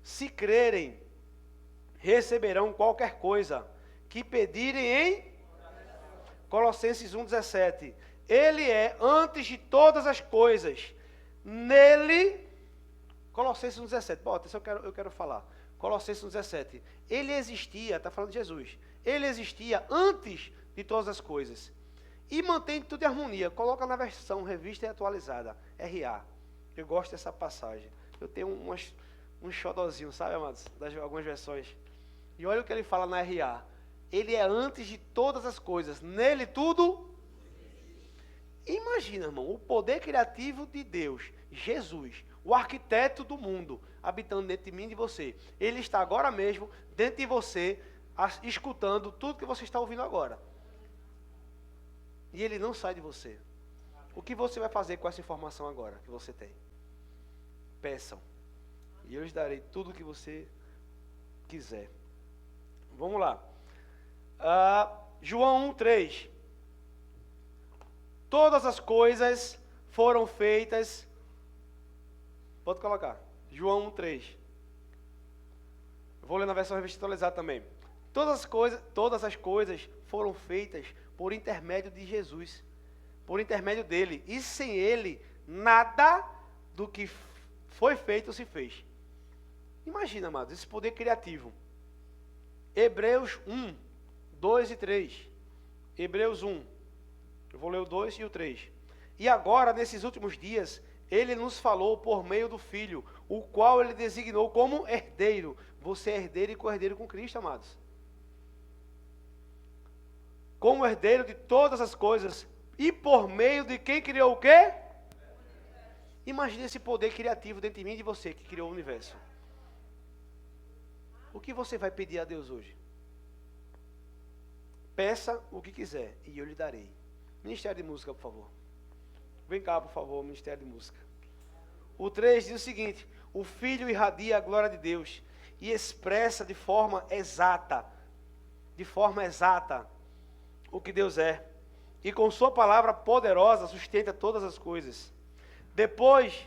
Se crerem, receberão qualquer coisa que pedirem em Colossenses 1, 17. Ele é antes de todas as coisas. Nele, Colossenses 1, 17. Bota, isso eu quero falar. Colossenses 1, 17. Ele existia, está falando de Jesus. Ele existia antes de todas as coisas. E mantém tudo em harmonia. Coloca na versão revista e atualizada. RA. Eu gosto dessa passagem. Eu tenho um xodozinho, sabe, amados? Das algumas versões. E olha o que ele fala na RA. Ele é antes de todas as coisas. Nele tudo. Imagina, irmão, o poder criativo de Deus. Jesus, o arquiteto do mundo, habitando dentro de mim e de você. Ele está agora mesmo dentro de você, escutando tudo que você está ouvindo agora. E ele não sai de você. O que você vai fazer com essa informação agora que você tem? Peçam. E eu lhes darei tudo o que você quiser. Vamos lá. João 1,3. Todas as coisas foram feitas. Pode colocar. João 1,3. Vou ler na versão revista atualizada também. Todas as coisas foram feitas por intermédio de Jesus, por intermédio dele, e sem ele, nada do que foi feito se fez. Imagina, amados, esse poder criativo. Hebreus 1, 2 e 3. Hebreus 1, eu vou ler o 2 e o 3. E agora, nesses últimos dias, ele nos falou por meio do Filho, o qual ele designou como herdeiro. Você é herdeiro e co-herdeiro com Cristo, amados. Como herdeiro de todas as coisas, e por meio de quem criou o quê? Imagine esse poder criativo dentro de mim e de você, que criou o universo. O que você vai pedir a Deus hoje? Peça o que quiser, e eu lhe darei. Ministério de Música, por favor. Vem cá, por favor, Ministério de Música. O 3 diz o seguinte: o Filho irradia a glória de Deus, e expressa de forma exata, o que Deus é, e com sua palavra poderosa sustenta todas as coisas. Depois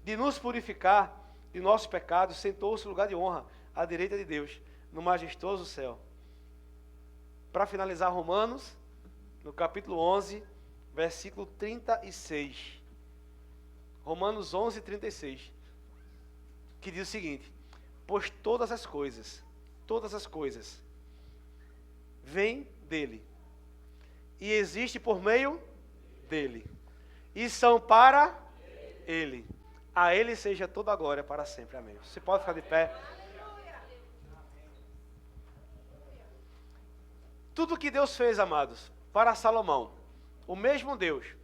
de nos purificar de nossos pecados, sentou-se no lugar de honra, à direita de Deus, no majestoso céu. Para finalizar, Romanos, no capítulo 11, versículo 36. Romanos 11:36, que diz o seguinte: pois todas as coisas, vêm dele, e existe por meio dele, e são para ele. A ele seja toda a glória para sempre. Amém. Você pode ficar de pé. Tudo que Deus fez, amados, para Salomão, o mesmo Deus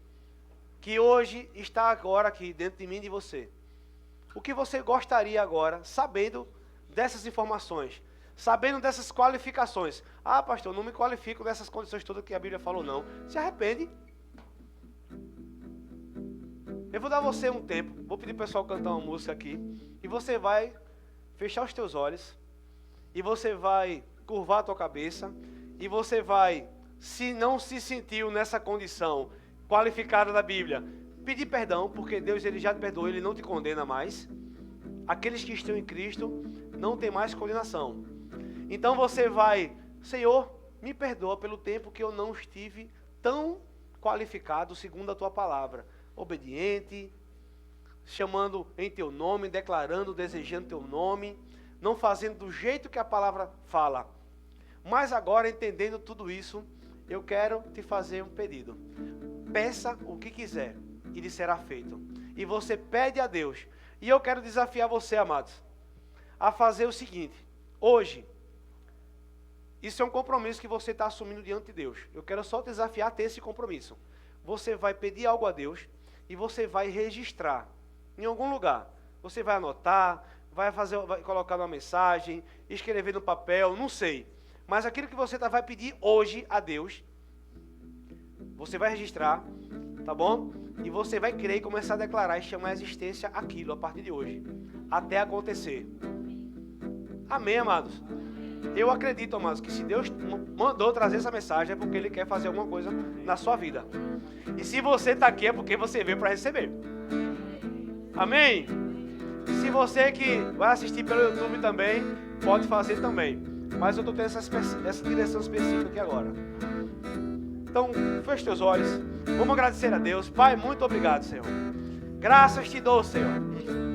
que hoje está agora aqui dentro de mim e de você. O que você gostaria agora, sabendo dessas informações, sabendo dessas qualificações? Ah, pastor, não me qualifico dessas condições todas que a Bíblia falou, não. Se arrepende. Eu vou dar a você um tempo, vou pedir para o pessoal cantar uma música aqui, e você vai fechar os teus olhos, e você vai curvar a tua cabeça, e você vai, se não se sentiu nessa condição qualificada da Bíblia, pedir perdão, porque Deus ele já te perdoou, ele não te condena mais. Aqueles que estão em Cristo não tem mais condenação. Então você vai, Senhor, me perdoa pelo tempo que eu não estive tão qualificado segundo a tua palavra, obediente, chamando em teu nome, declarando, desejando teu nome, não fazendo do jeito que a palavra fala. Mas agora, entendendo tudo isso, eu quero te fazer um pedido. Peça o que quiser e lhe será feito. E você pede a Deus. E eu quero desafiar você, amados, a fazer o seguinte. Hoje, isso é um compromisso que você está assumindo diante de Deus. Eu quero só te desafiar a ter esse compromisso. Você vai pedir algo a Deus e você vai registrar em algum lugar. Você vai anotar, vai colocar numa mensagem, escrever no papel, não sei. Mas aquilo que você vai pedir hoje a Deus, você vai registrar, tá bom? E você vai crer e começar a declarar e chamar a existência aquilo a partir de hoje, até acontecer. Amém, amados? Eu acredito, amados, que se Deus mandou trazer essa mensagem é porque Ele quer fazer alguma coisa na sua vida. E se você está aqui é porque você veio para receber. Amém? Se você que vai assistir pelo YouTube também, pode fazer também. Mas eu estou tendo essa direção específica aqui agora. Então, feche teus olhos. Vamos agradecer a Deus. Pai, muito obrigado, Senhor. Graças te dou, Senhor.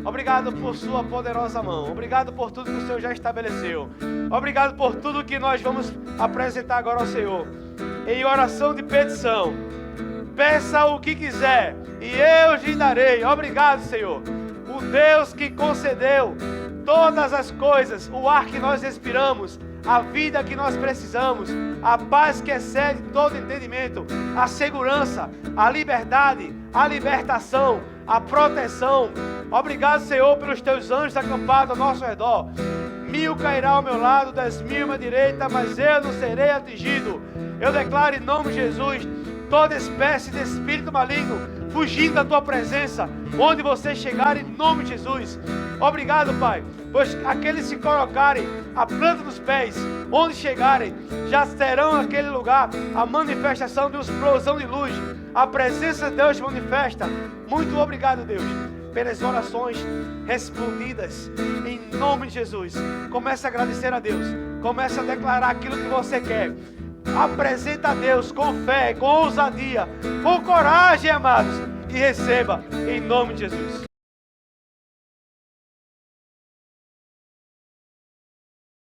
Obrigado por sua poderosa mão. Obrigado por tudo que o Senhor já estabeleceu. Obrigado por tudo que nós vamos apresentar agora ao Senhor. Em oração de petição. Peça o que quiser e eu lhe darei. Obrigado, Senhor. O Deus que concedeu todas as coisas, o ar que nós respiramos, a vida que nós precisamos, a paz que excede todo entendimento, a segurança, a liberdade, a libertação, a proteção. Obrigado, Senhor, pelos teus anjos acampados ao nosso redor. 1000 cairá ao meu lado, 10.000 à minha direita, mas eu não serei atingido. Eu declaro em nome de Jesus, toda espécie de espírito maligno fugindo da tua presença, onde você chegar, em nome de Jesus. Obrigado, Pai, pois aqueles que colocarem a planta dos pés, onde chegarem, já terão naquele lugar a manifestação de uma explosão de luz. A presença de Deus manifesta. Muito obrigado, Deus, pelas orações respondidas, em nome de Jesus. Comece a agradecer a Deus, comece a declarar aquilo que você quer. Apresenta a Deus com fé, com ousadia, com coragem, amados, e receba em nome de Jesus.